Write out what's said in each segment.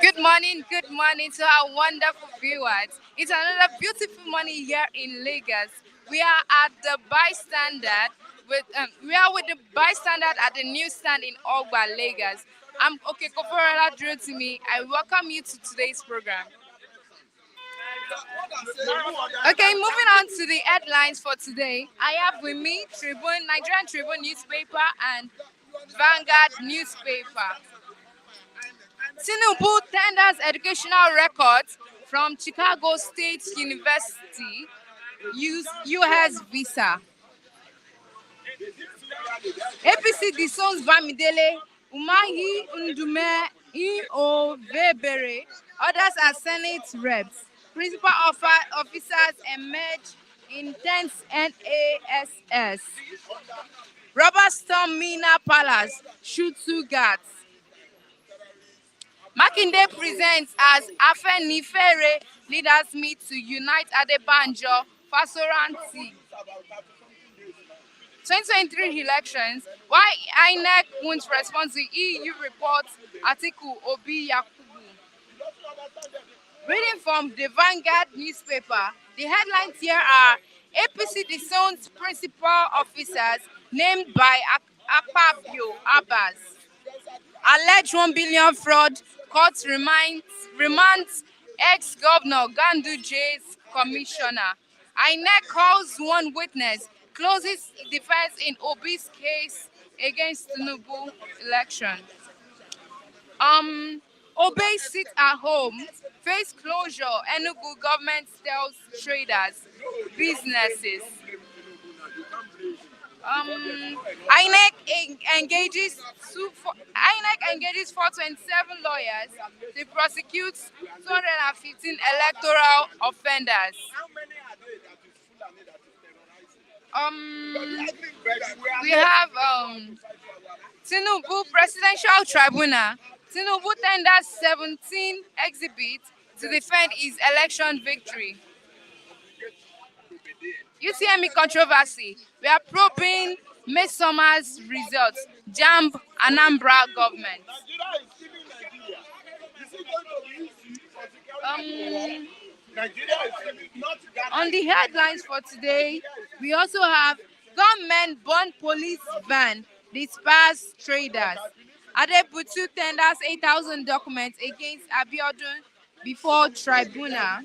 Good morning to our wonderful viewers. It's another beautiful morning here in Lagos. We are at the bystander with the bystander at the newsstand in Ogba, Lagos. I'm okay, Koforela Drew to me. I welcome you to today's program. Okay, moving on to the headlines for today. I have with me Nigerian Tribune newspaper and Vanguard newspaper. Tinubu tenders educational records from Chicago State University US visa. APC disowns Bamidele, Umahi Ndume Iovebere. Others are Senate reps. Principal officers emerge in tense NASS. Rubber storm Mina Palace, shoot two guards. Makinde presents as Afenifere leaders meet to unite Adebanjo, Fasoranti. 2023 elections, why INEC won't respond to EU report, article Obi Yakubu. Reading from the Vanguard newspaper, the headlines here are APC disowns principal officers named by Akpabio Abbas. Alleged 1 billion fraud, court remands ex-governor Ganduje commissioner. INEC calls one witness, closes defense in Obi's case against Tinubu election. Obey sit at home, face closure, Enugu government tells traders, businesses. INEC engages 427 lawyers to prosecute 215 electoral offenders. We have Tinubu Presidential Tribunal. Tinubu tenders 17 exhibits to defend his election victory. UTME controversy. We are probing May Summer's results. JAMB Anambra government. On the headlines for today, we also have government bond police van disperse traders. Adebutu tenders 8,000 documents against Abiodun before tribunal.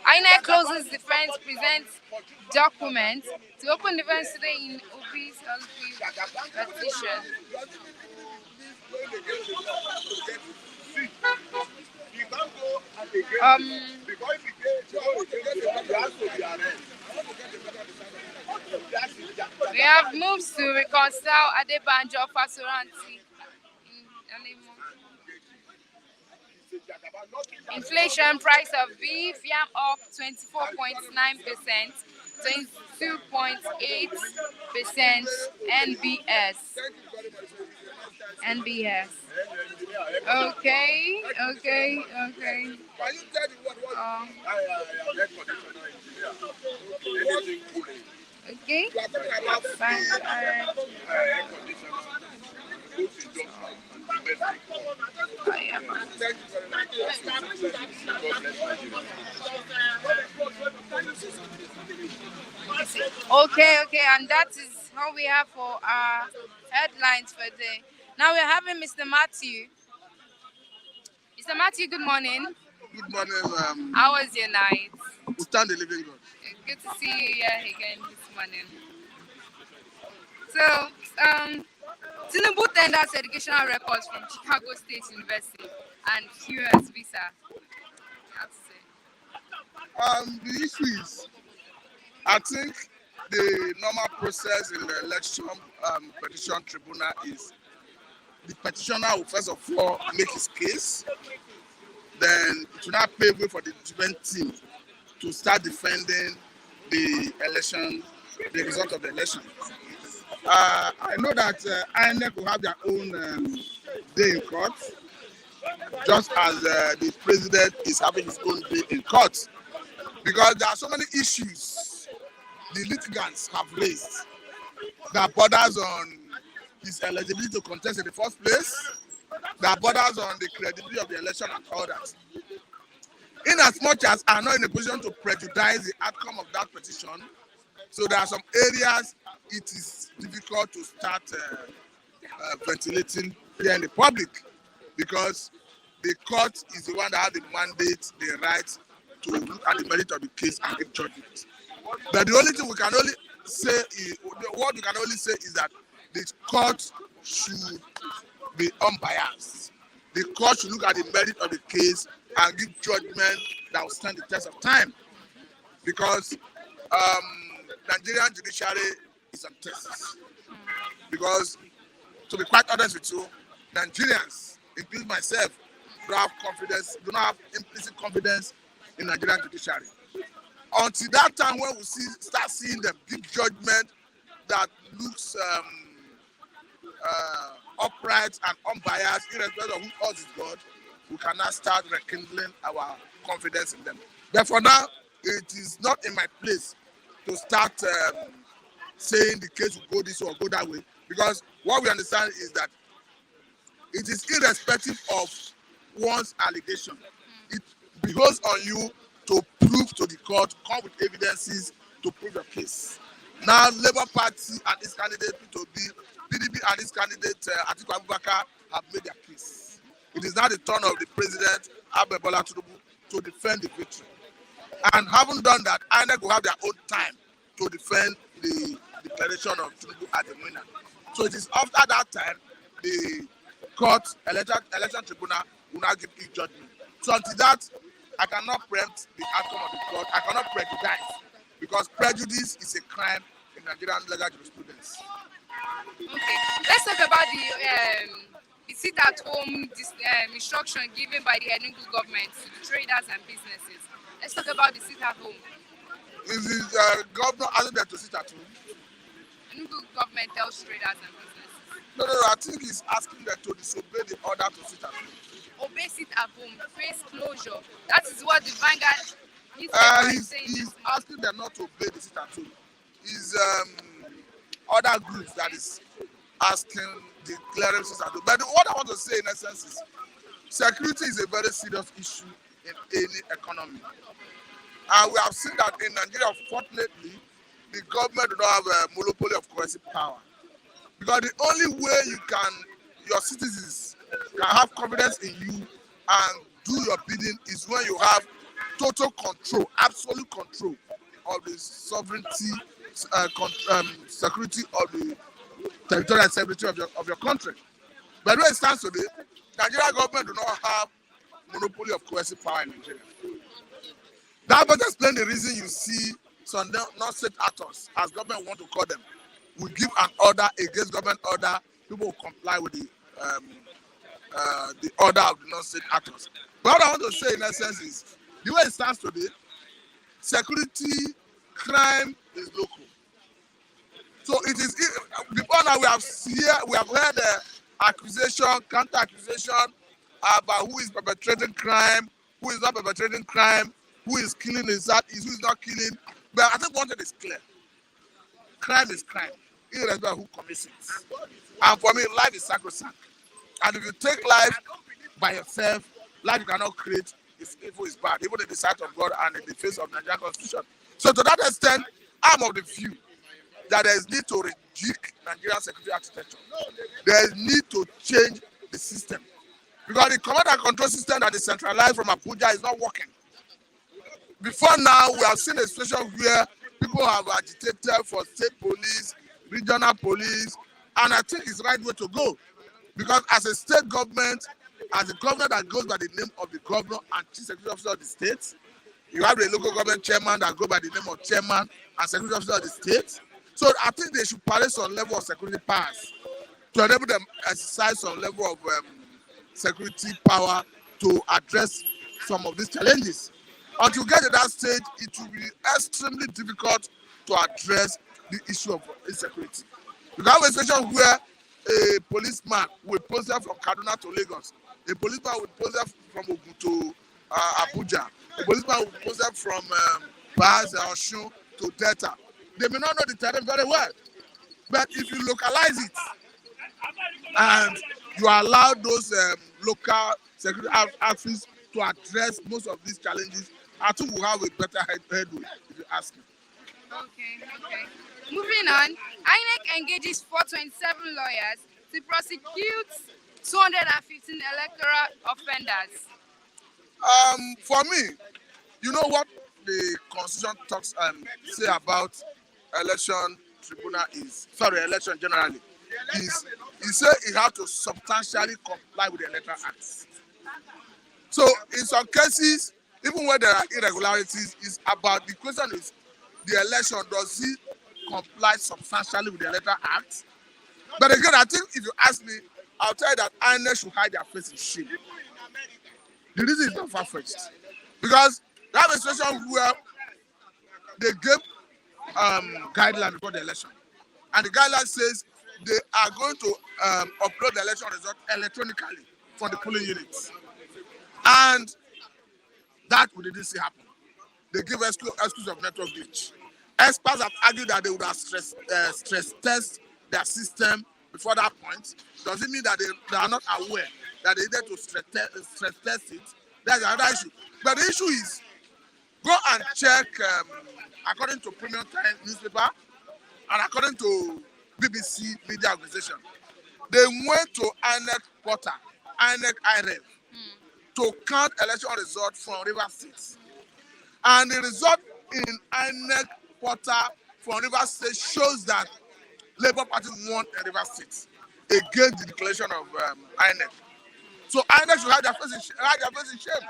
INEC closes defense presents documents to open defense today in Obi's petition. We have moves to reconcile Adebanjo Fasoranti. Inflation price of beef yam up 24.9%, 22.8% NBS. Okay. Okay. Fine. Okay, and that is how we have for our headlines for today. Now we're having Mr. Matthew. Mr. Matthew, good morning. Good morning. How was your night? We stand the living God. Good to see you here again this morning. So, Tinubu tenders educational records from Chicago State University and US visa. The issue is, I think the normal process in the election petition tribunal is the petitioner will first of all make his case, then it will not pave way for the defense team to start defending the election, the result of the election. I know that INEC will have their own day in court. just as the president is having his own day in court, because there are so many issues the litigants have raised that borders on his eligibility to contest in the first place, that borders on the credibility of the election and all that. In as much as I'm not in a position to prejudice the outcome of that petition, so there are some areas it is difficult to start ventilating here in the public, because the court is the one that has the mandate, the right to look at the merit of the case and give judgment. But the only thing we can only say is, what we can only say is that the court should be unbiased. The court should look at the merit of the case and give judgment that will stand the test of time. Because Nigerian judiciary is on test. Because, to be quite honest with you, Nigerians, including myself, do not have implicit confidence in Nigerian judiciary. Until that time when we start seeing them give judgment that looks upright and unbiased, irrespective of who else is God, we cannot start rekindling our confidence in them. But for now, it is not in my place to start saying the case will go this way or go that way, because what we understand is that it is irrespective of one's allegation. It behoves on you to prove to the court, come with evidences to prove your case. Now, Labour Party and its candidate P2B, PDP and its candidate Atiku Abubakar have made their case. It is now the turn of the president, Bola Tinubu, to defend the victory. And having done that, INEC will have their own time to defend the declaration of Tinubu as the winner. So it is after that time, the court, election tribunal, will now give its judgment. So until that, I cannot preempt the outcome of the court. I cannot prejudice, because prejudice is a crime in Nigerian legal jurisprudence. Okay, let's talk about the sit-at-home instruction given by the Tinubu government to the traders and businesses. Let's talk about the sit-at-home. Is the governor asking them to sit at home? Tinubu government tells traders and businesses. No, I think he's asking them to disobey the order to sit at home. Obey sit-at-home, face closure. That is what the Vanguard is saying. He's asking them not to obey the sit at home. Is other groups that is asking the clearances at home. But what I want to say in essence is security is a very serious issue in any economy. And we have seen that in Nigeria, fortunately, the government do not have a monopoly of coercive power. Because the only way your citizens can have confidence in you and do your bidding is when you have total control, absolute control of the sovereignty, security of the territorial integrity of your country. But when it stands today, Nigeria government do not have monopoly of coercive power in Nigeria. That must explain the reason you see some non-state actors, as government want to call them, will give an order against government order. People will comply with the order of the non-state actors. But what I want to say in essence is, the way it stands today, security, crime is local. So it is, before now we have heard accusation, counter-accusation about who is perpetrating crime, who is not perpetrating crime, who is killing who is not killing. But I think one thing is clear. Crime is crime, irrespective of who commits it. And for me, life is sacrosanct. And if you take life by yourself, life you cannot create, is evil, is bad, even in the sight of God and in the face of the Nigerian Constitution. So to that extent, I'm of the view that there is need to rejig Nigerian security architecture. There is need to change the system. Because the command and control system that is centralized from Abuja is not working. Before now, we have seen a situation where people have agitated for state police, regional police, and I think it's the right way to go. Because as a state government, as a government that goes by the name of the governor and chief security officer of the state, you have a local government chairman that goes by the name of chairman and security officer of the state. So I think they should parade some level of security powers to enable them exercise some level of security power to address some of these challenges. Until you get to that stage, it will be extremely difficult to address the issue of insecurity. You have a situation where a policeman will process from Kaduna to Lagos A policeman will post them from Ogun to Abuja. A policeman will post them from Baz or Osun to Delta. They may not know the terrain very well, but if you localize it and you allow those local security outfits to address most of these challenges, I think we'll have a better headway, if you ask me. Okay. Moving on, INEC engages 427 lawyers to prosecute 215 electoral offenders. For me, you know what the constitution talks say about election tribunal is election generally is he say it have to substantially comply with the electoral acts. So in some cases, even when there are irregularities, is about the question is the election, does it comply substantially with the electoral act? But again, I think if you ask me, I'll tell you that INEC should hide their face in shame. The reason is not far-fetched. Because they have a situation where they gave guidelines before the election. And the guideline says they are going to upload the election result electronically from the polling units. And that we didn't see happen. They give excuse of network glitch. Experts have argued that they would have stress test their system before that point. Does it mean that they are not aware that they needed to stress test it? That's another issue. But the issue is, go and check, according to Premium Times newspaper and according to BBC media organization, they went to INEC portal, INEC IREV, to count election results from River State. And the result in INEC portal from River State shows that Labour Party won in River State against the declaration of INEC. So INEC should have their face in shame.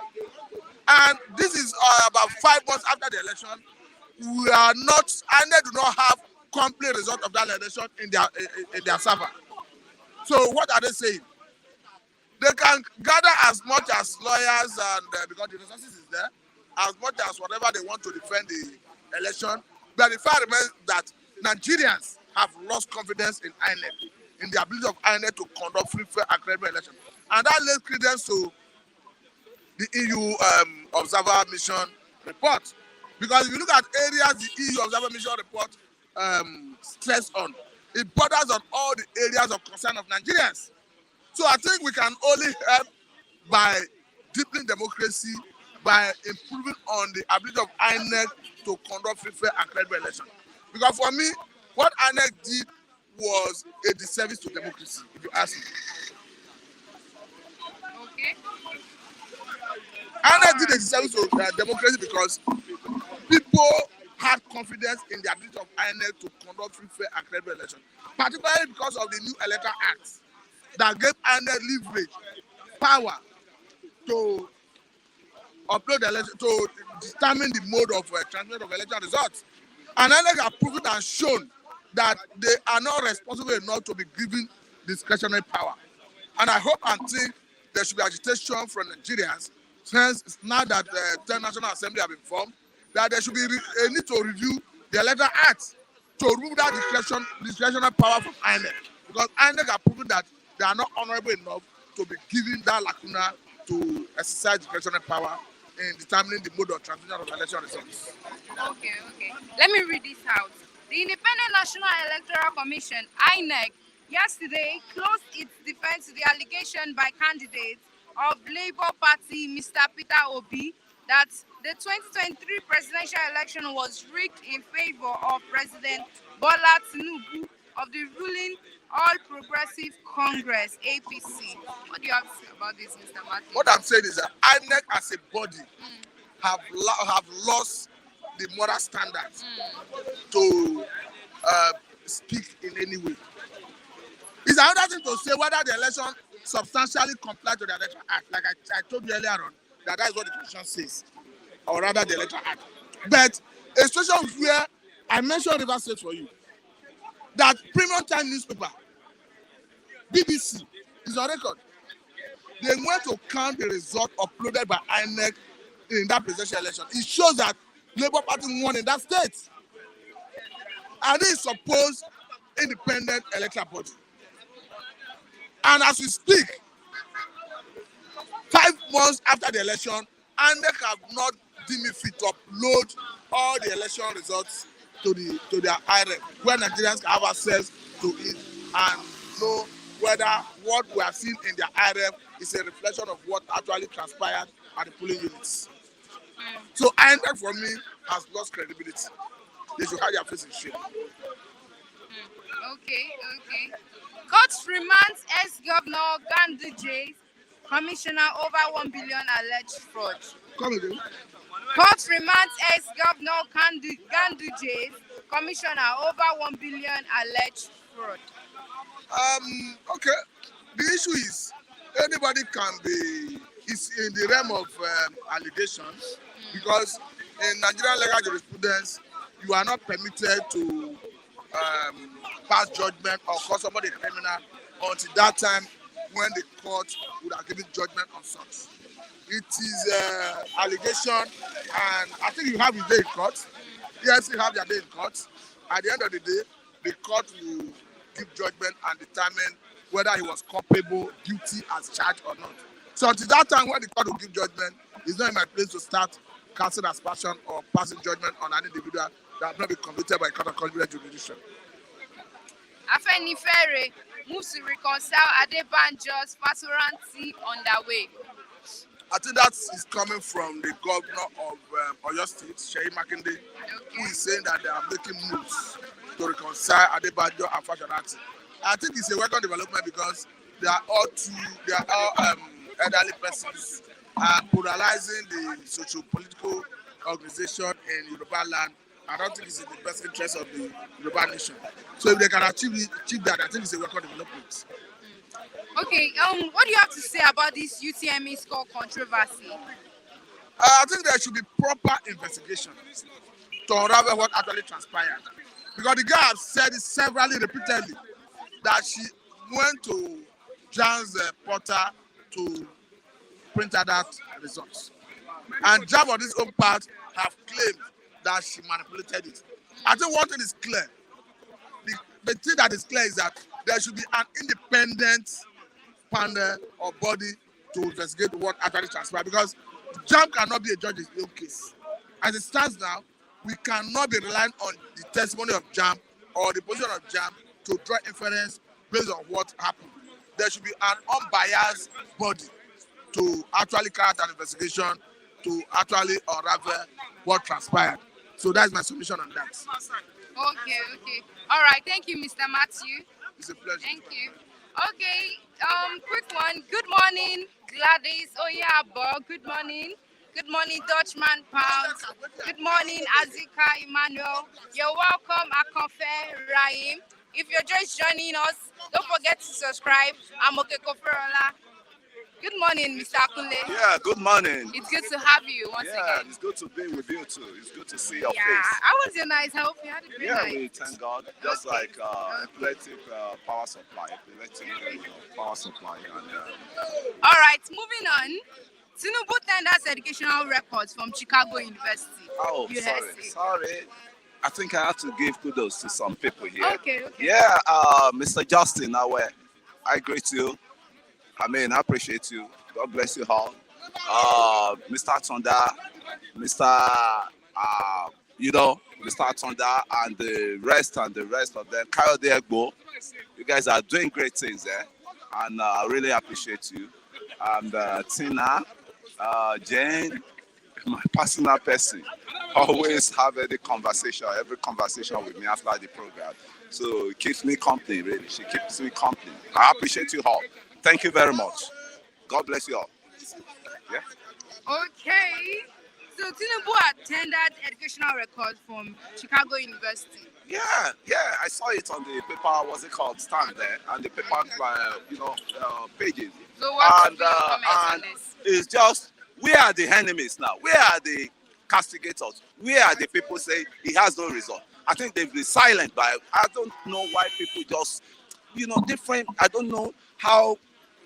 And this is about 5 months after the election. We are not, INEC do not have complete result of that election in their server. So what are they saying? They can gather as much as lawyers and because the resources is there, as much as whatever they want to defend the election. But the fact remains that Nigerians have lost confidence in INEC, in the ability of INEC to conduct free, fair, and credible election. And that lays credence to the EU Observer Mission report. Because if you look at areas the EU Observer Mission report stress on, it borders on all the areas of concern of Nigerians. So I think we can only help by deepening democracy, by improving on the ability of INEC to conduct free, fair, and credible election. Because for me, what INEC did was a disservice to democracy, if you ask me. Okay. INEC did a disservice to democracy because people had confidence in the ability of INEC to conduct free, fair, and credible election, particularly because of the new electoral act that gave INEC leverage, power to upload the election, to determine the mode of transmission of election results. And INEC have proven and shown that they are not responsible enough to be given discretionary power. And I hope and think there should be agitation from Nigerians, since now that the 10 National Assembly have been formed, that there should be a need to review the electoral act to remove that discretionary power from INEC. Because INEC have proven that they are not honorable enough to be given that lacuna to exercise discretionary power in determining the mode of transmission of election results. Okay. Let me read this out. The Independent National Electoral Commission, INEC, yesterday closed its defense to the allegation by candidates of Labour Party, Mr. Peter Obi, that the 2023 presidential election was rigged in favor of President Bola Tinubu of the ruling All Progressive Congress, APC. What do you have to say about this, Mr. Martin? What I'm saying is that INEC as a body have lost the moral standards to speak in any way. It's another thing to say whether the election substantially complied to the Electoral Act, like I told you earlier on, that is what the Constitution says, or rather the Electoral Act. But a situation where I mentioned River State for you, that Premium Time newspaper, BBC, is on record. They went to count the result uploaded by INEC in that presidential election. It shows that Labour Party won in that state. And it is supposed independent electoral body. And as we speak, 5 months after the election, INEC have not deemed it fit to upload all the election results to their IREF, where Nigerians can have access to it and know whether what we have seen in their IREF is a reflection of what actually transpired at the polling units. So INEC for me has lost credibility. They should have their face in shame. Okay, okay. Court remands ex-governor Ganduje commissioner over 1 billion alleged fraud. Come again. Court remands ex-governor Ganduje's commissioner over 1 billion alleged fraud. Okay. The issue is anybody can be is in the realm of allegations because in Nigerian legal jurisprudence you are not permitted to pass judgment or call somebody a criminal until that time when the court would have given judgment on such. It is allegation, and I think you have your day in court. Yes, you have your day in court. At the end of the day, the court will give judgment and determine whether he was culpable, guilty as charged or not. So until that time when the court will give judgment, it's not in my place to start casting aspersion or passing judgment on an individual that has not been convicted by a court of competent jurisdiction. Afenifere moves to reconcile Adebanjo's faturancy underway. I think that is coming from the governor of Oyo State, Seyi Makinde, who is saying that they are making moves to reconcile Adebanjo and Fashionati. I think it's a welcome development because they are all elderly persons polarizing the socio-political organization in Yoruba land. I don't think it's in the best interest of the Yoruba nation. So if they can achieve that, I think it's a welcome development. Okay, what do you have to say about this UTME score controversy? I think there should be proper investigation to unravel what actually transpired. Because the girl has said it severally, repeatedly, that she went to Jan's portal to print out that results. And Jam on his own part have claimed that she manipulated it. I think one thing is clear. The thing that is clear is that there should be an independent panel or body to investigate what actually transpired because Jam cannot be a judge in his own case. As it stands now, we cannot be relying on the testimony of Jam or the position of Jam to draw inference based on what happened. There should be an unbiased body to actually carry out an investigation to actually unravel what transpired. So that's my submission on that. Okay, okay. All right, thank you, Mr. Matthew. It's a pleasure. Thank you. Okay, quick one. Good morning, Gladys Oyabo. Good morning. Good morning, Dutchman Pound. Good morning, Azika Emmanuel. You're welcome, Akonfe Rahim. If you're just joining us, don't forget to subscribe. I'm Okekoferola. Good morning, Mr. Akunle. Yeah, good morning. It's good to have you once Yeah, again. it's good to be with you too. It's good to see your Yeah, face. how was your night? I hope you had a great Yeah, night. we thank God. Just Okay. like electric power supply, power supply, and All right, moving on. Tinubu tenders educational records from Chicago University. oh, USA. sorry. I think I have to give kudos to some people here. Okay, okay. Yeah, Mr. Justin, I greet you. I appreciate you. God bless you all. Mr. Tonda, Mr. Mr. Tonda, and the rest of them. Kayode Egbo, you guys are doing great things there, and I really appreciate you. And Tina, Jane, my personal person, always have every conversation with me after the program. So it keeps me company, really. She keeps me company. I appreciate you all. Thank you very much. God bless you all. Yeah. Okay. So Tinubu attended educational records from Chicago University. Yeah, I saw it on the paper, what's it called, stand there, and the paper, pages. So what's And your comments on and this? it's just, we are the enemies now. We are the castigators. We are the people saying he has no result. I think they've been silent, but I don't know why people just, different. I don't know how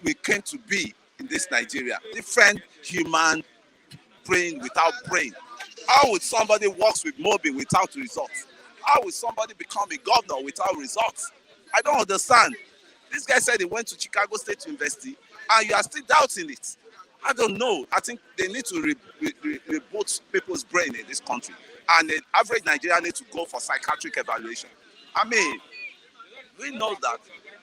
we came to be in this Nigeria. Different human brain without brain. How would somebody work with Mobi without results? How would somebody become a governor without results? I don't understand. This guy said he went to Chicago State University and you are still doubting it. I don't know. I think they need to reboot people's brain in this country. And the average Nigerian needs to go for psychiatric evaluation. I mean, we know that.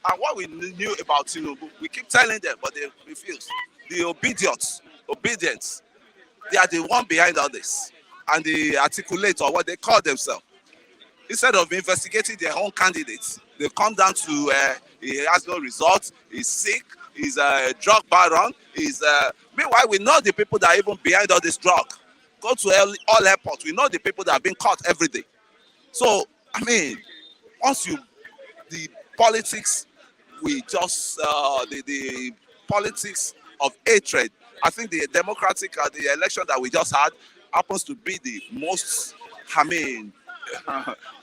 And what we knew about Tinubu, we keep telling them, but they refuse. The obedience, they are the one behind all this. And the articulate, or what they call themselves. Instead of investigating their own candidates, they come down to he has no results, he's sick, he's a drug baron, meanwhile we know the people that are even behind all this drug. Go to all airports, we know the people that have been caught every day. So, I mean, once the politics, we just, the politics of hatred, I think the the election that we just had happens to be the most, I mean,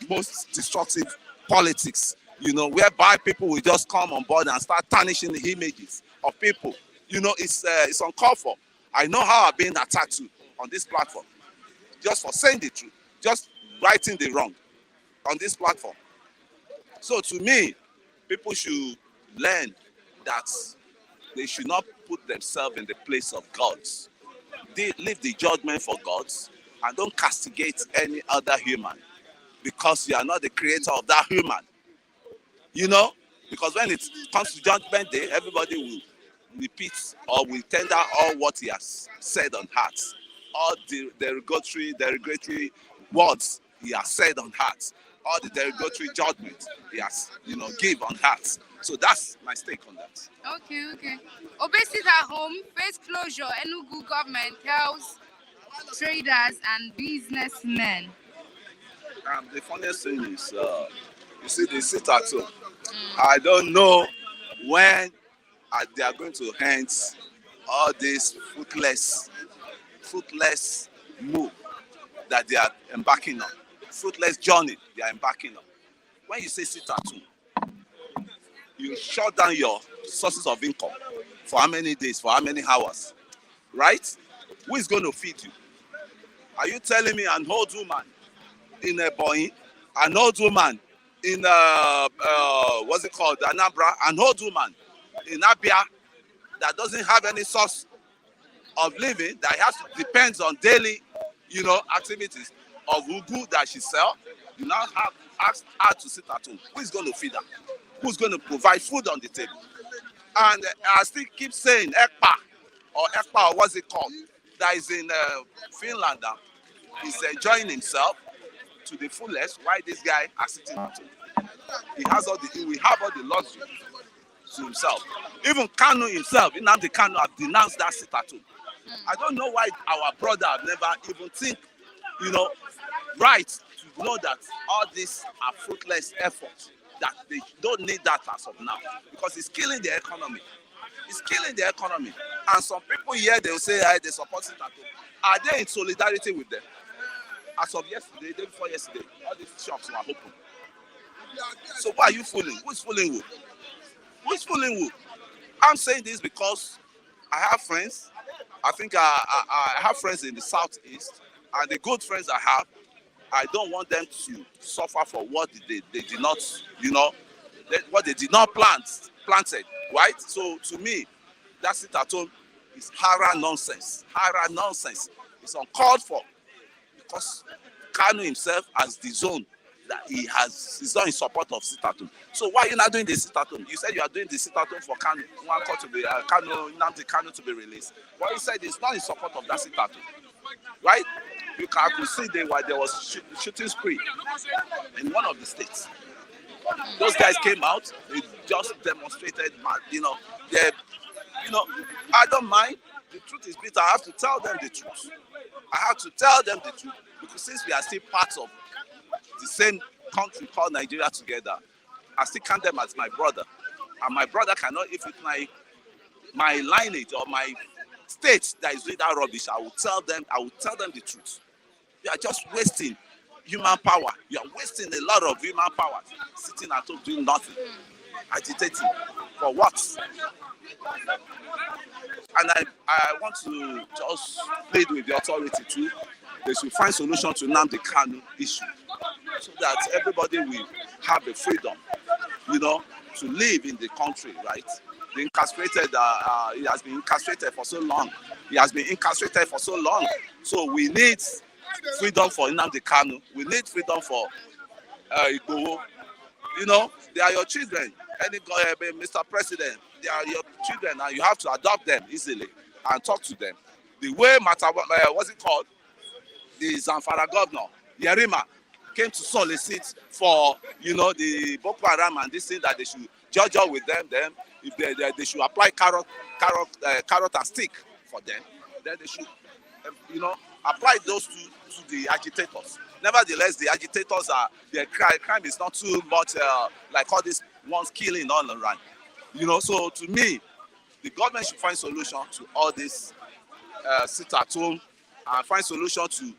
most destructive politics, whereby people will just come on board and start tarnishing the images of people. It's uncalled for. I know how I've been attacked to on this platform, just for saying the truth, just righting the wrong on this platform. So to me, people should learn that they should not put themselves in the place of gods. They leave the judgment for gods and don't castigate any other human, because you are not the creator of that human. Because when it comes to judgment day, everybody will repeat or will tender all what he has said on heart. All the derogatory words he has said on heart. All the derogatory judgment he has, give on heart. So that's my stake on that. Okay. Obesity at home, face closure. Enugu government tells traders and businessmen. The funniest thing is, you see, they sit at home. I don't know when they are going to end all this fruitless move that they are embarking on, fruitless journey they are embarking on. When you say sit at home, you shut down your sources of income for how many days, for how many hours, right? Who is going to feed you? Are you telling me an old woman in a Boeing, an old woman in what's it called, Anambra, an old woman in Abia that doesn't have any source of living, that has to depends on daily, activities of ugu that she sell? You now have asked her to sit at home. Who is going to feed her? Who's going to provide food on the table? And I still keep saying ECPA, or what's it called, that is in Finland now, is enjoying himself to the fullest, while this guy is sitting at home. He will have all the luxury to himself. Even Kanu himself, Nnamdi Kanu, have denounced that sit at home. I don't know why our brother have never even think, right, to know that all these are fruitless efforts, that they don't need that as of now, because it's killing the economy. It's killing the economy. And some people here, they will say, they support it at home. Are they in solidarity with them? As of yesterday, day before yesterday, all these shops were open. So why are you fooling? Who's fooling who? Who's fooling who? I'm saying this because I have friends. I think I have friends in the southeast, and the good friends I have, I don't want them to suffer for what they did not, what they did not planted, right? So to me, that's it at home. It's hara nonsense. Hara nonsense. It's uncalled for, because Kanu himself has disowned that he's not in support of sit at home. So why are you not doing the sit at home? You said you are doing the sit at home for Kanu, to be Nnamdi Kanu to be released. But you said it's not in support of that sit at home, right? I could see there was shooting spree in one of the states. Those guys came out, they just demonstrated, I don't mind. The truth is bitter. I have to tell them the truth. Because since we are still part of the same country called Nigeria together, I still count them as my brother. And my brother cannot, if it's my lineage or my state that is doing that rubbish, I will tell them the truth. You are just wasting human power. You are wasting a lot of human power sitting at home doing nothing, agitating for what? And I want to just plead with the authority too. They should find solution to Nnamdi Kanu issue, so that everybody will have the freedom, to live in the country, right? the incarcerated, he has been incarcerated for so long. He has been incarcerated for so long. So we need freedom for Nnamdi Kanu. We need freedom for Igboho. You know, they are your children. Mr. President, they are your children, and you have to adopt them easily and talk to them. The way what's it called? The Zamfara governor, Yerima, came to solicit for, the Boko Haram and this thing that they should judge up with them. Then, if they should apply carrot and stick for them, then they should, apply those to the agitators. Nevertheless, the agitators their crime is not too much like all these ones killing all around. So to me, the government should find solution to all this sit at home and find solution to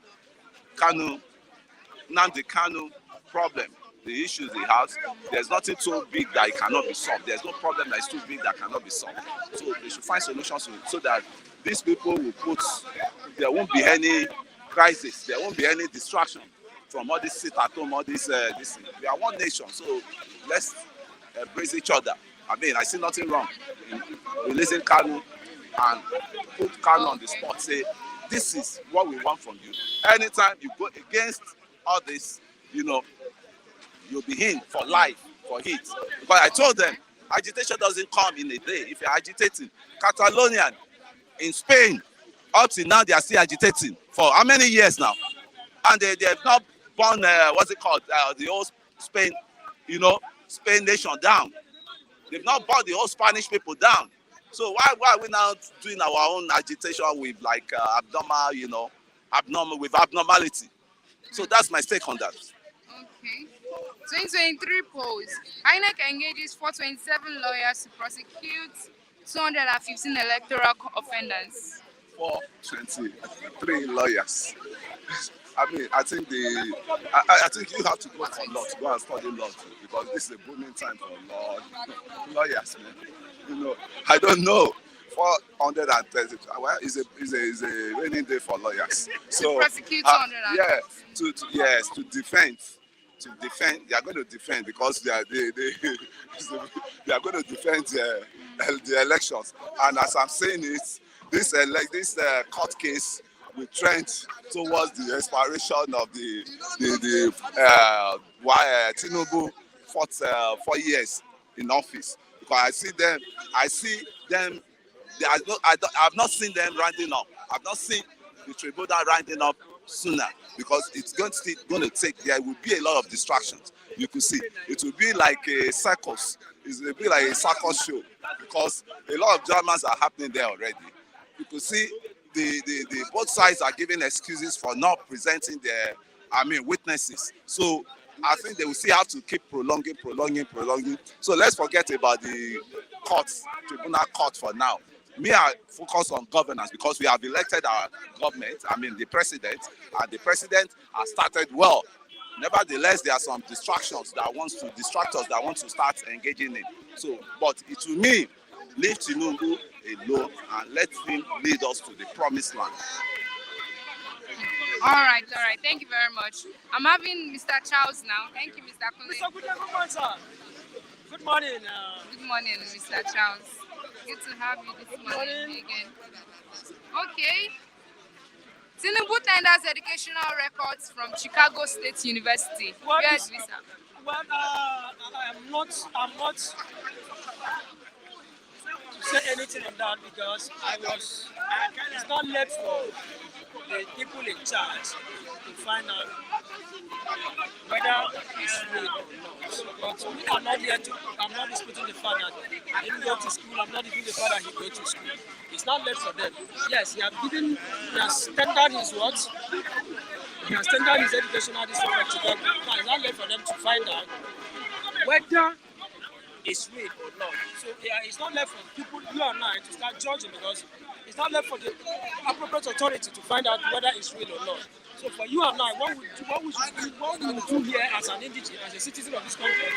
Nnamdi Kanu problem. The issues he has, there's nothing too big that it cannot be solved. There's no problem that is too big that cannot be solved. So they should find solutions so that these people will there won't be any crisis, there won't be any distraction from all this sit at home, all this. We are one nation, so let's embrace each other. I mean, I see nothing wrong in releasing Kanu and put Kanu on the spot, say, this is what we want from you. Anytime you go against all this, you'll be in for life, for heat. Because I told them, agitation doesn't come in a day. If you're agitating, Catalonian in Spain, up to now, they are still agitating for how many years now? And they have not born, the whole Spain, Spain nation down. They've not brought the whole Spanish people down. So why are we now doing our own agitation with like abnormality? So that's my take on that. Okay. 2023 polls. INEC engages 427 lawyers to prosecute 215 electoral offenders. 423 lawyers. I mean, I think I think you have to go for law, to go and study law too, because this is a booming time for lawyers, man. I don't know. 430. Well, is a raining day for lawyers. So to prosecute 200. To defend. They are going to defend because they are going to defend the elections. And as I'm saying it, this court case will trend towards the expiration of the Tinubu 4 years in office. Because I see them. I've not seen them rounding up. I've not seen the tribunal rounding up sooner, because it's going to take. There will be a lot of distractions. You could see it will be like a circus. It will be like a circus show, because a lot of dramas are happening there already. You could see the both sides are giving excuses for not presenting their witnesses. So I think they will still have to keep prolonging. So let's forget about the tribunal court for now. I focus on governance, because we have elected our government, the president, and the president has started well. Nevertheless, there are some distractions that wants to distract us, that want to start engaging in. So, but it will mean leave Tinubu alone and let him lead us to the promised land. All right. Thank you very much. I'm having Mr. Charles now. Thank you, Mr. Kunle. Mr. Good morning. Good morning, Mr. Charles. Good to have you this morning again. Okay. Tinubu tenders educational records from Chicago State University. Where's Visa? Well, I'm not to say anything on that, because it's not left for the people in charge to find out whether it's real or not. But I'm not disputing the fact that he didn't go to school. I'm not disputing the fact that he go to school. It's not left for them. Yes, he has tendered his what? He has tendered his educational district to them. Now it's not left for them to find out whether it's real or not. So it's not left for people, you and I, to start judging, because it's not left for the appropriate authority to find out whether it's real or not. So for you and I, what we do here as an indigenous, as a citizen of this country,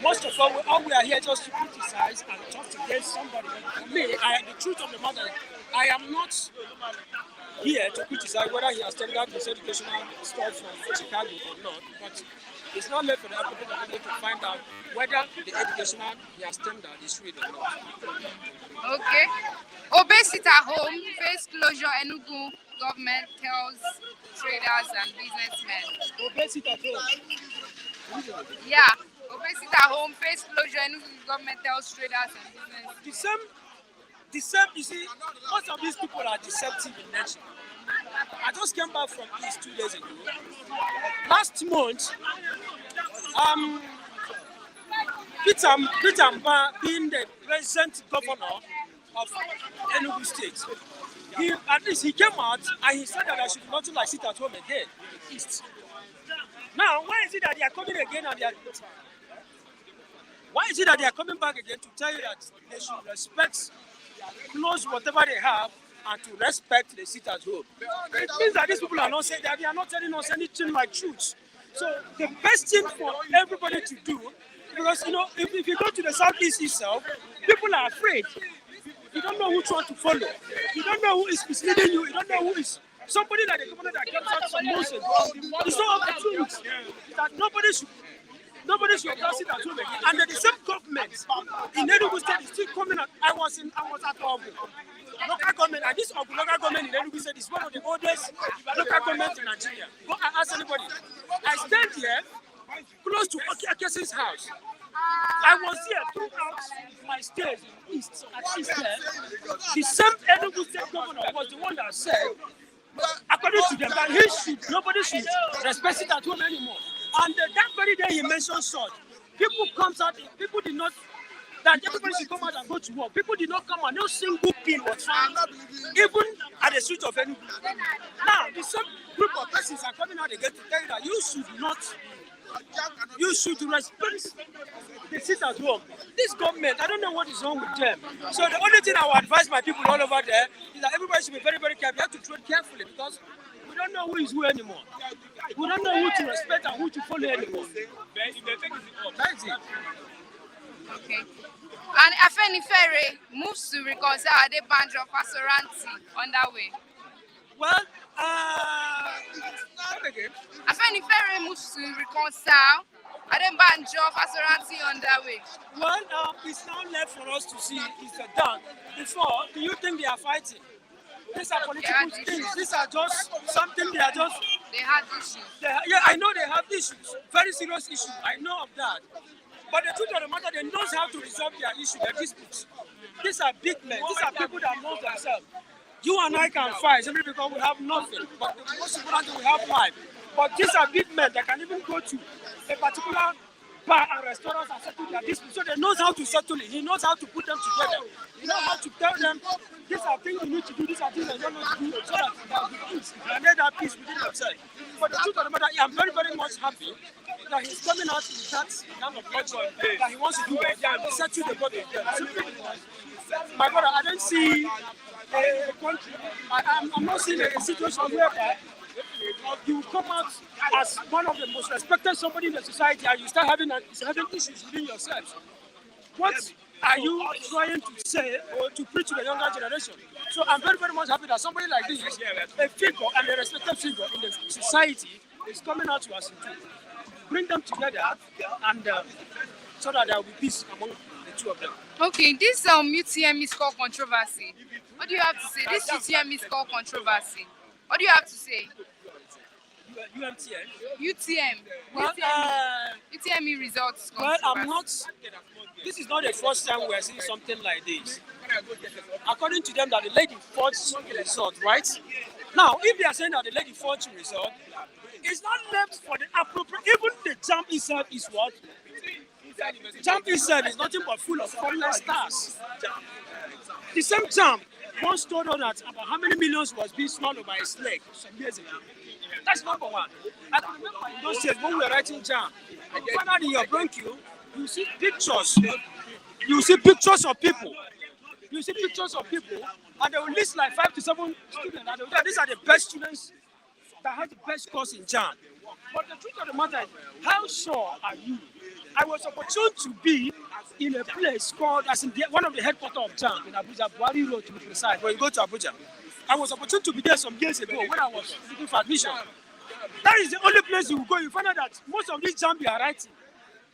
most of all we are here just to criticize and just to get somebody. For me, the truth of the matter, I am not here to criticize whether he has tendered his educational stuff from Chicago or not. But It's not left for the applicant to find out whether the educational their standard is real or not. Okay. Obesity at home, face closure, Enugu government tells traders and businessmen. Obesity at home. Yeah. Obesity at home, face closure, Enugu government tells traders and businessmen. The same, you see, most of these people are deceptive in nature. I just came back from East 2 days ago. Last month, Peter Mba, being the present governor of Enugu State, at least he came out and he said that there should be nothing like sit at home again in East. Now, why is it that they are coming again and why is it that they are coming back again to tell you that they should respect, close whatever they have, and to respect the sit at home? It means that these people are not saying that they are not telling us anything like truth. So the best thing for everybody to do, because if you go to the southeast itself, people are afraid. You don't know which one to follow. You don't know who is misleading you. You don't know who is somebody like the governor that comes out some months ago. It's not up to truth. That nobody should just sit at home again. And the same government in Enugu State is still coming out. I was at Ogu. Local government, and this Ogu local government in Enugu State is one of the oldest local governments in Nigeria. Go and ask anybody. I stand here close to Akesi's house. I was here throughout my stay in East. At East there, the same Enugu State governor was the one that said, according to them, that nobody should respect it at home anymore. And that very day he mentioned salt. People comes out, people did not, that everybody should come out and go to work. People did not come out, no single pin was found, even at the street of Enugu. Now, the same group of persons are coming out again to tell you that you should respect the sit at home. This government, I don't know what is wrong with them. So the only thing I would advise my people all over there is that everybody should be very, very careful. You have to tread carefully because we don't know who is who anymore. We don't know who to respect and who to follow anymore. That's it. Okay. And Afenifere moves to reconcile Adebanjo Fasoranti underway. Well, Afenifere moves to reconcile Adebanjo Fasoranti underway. Well, it's now left for us to see if they're done. Before, do you think they are fighting? These are political things. These are just something they are just. They had issues. Yeah, I know they have issues, very serious issues. I know of that. But the truth of the matter, they know how to resolve their issue, their disputes. These are big men. These are people that know themselves. You and I can fight simply because we have nothing. But the most important thing, we have life. But these are big men that can even go to a particular bar and restaurants and settle their disputes. So they know how to settle it. He knows how to put them together. He knows how to tell them, these are things you need to do, these are things that you don't need to do, so that there will be peace. And then that peace within themselves. But the truth of the matter, I'm very, very much happy that he's coming out with that kind of culture that he wants to do it and settle the problem. My brother, I don't see a country, I'm not seeing a situation whereby you come out as one of the most respected somebody in the society and you start having issues within yourself. What are you trying to say or to preach to the younger generation? So I'm very, very much happy that somebody like this, a figure and a respected figure in the society, is coming out to us to bring them together and so that there will be peace among the two of them. Okay, this UTM is called controversy. What do you have to say? This UTM is called controversy. What do you have to say? UTM. Well, UTME results. Well, this is not the first time we are seeing something like this. According to them, that the lady forged result, right? Now, if they are saying that the lady forged result, it's not left for the appropriate. Even the jump itself is what? Jump itself is nothing but full of foreign stars. The same jump once told us that about how many millions was being swallowed by a snake some years ago. That's number one. I can remember in those days when we were writing jam, find out in your bronchial, you see pictures. You see pictures of people. You see pictures of people, and they will list like 5 to 7 students. And they will say, these are the best students that had the best course in jam. But the truth of the matter is, how sure are you? I was opportune to be in a place called, as in one of the headquarters of jam in Abuja, Buhari Road to be precise, when you go to Abuja. I was opportune to be there some years ago when I was looking for admission. That is the only place you will go. You find out that most of these jam you are writing,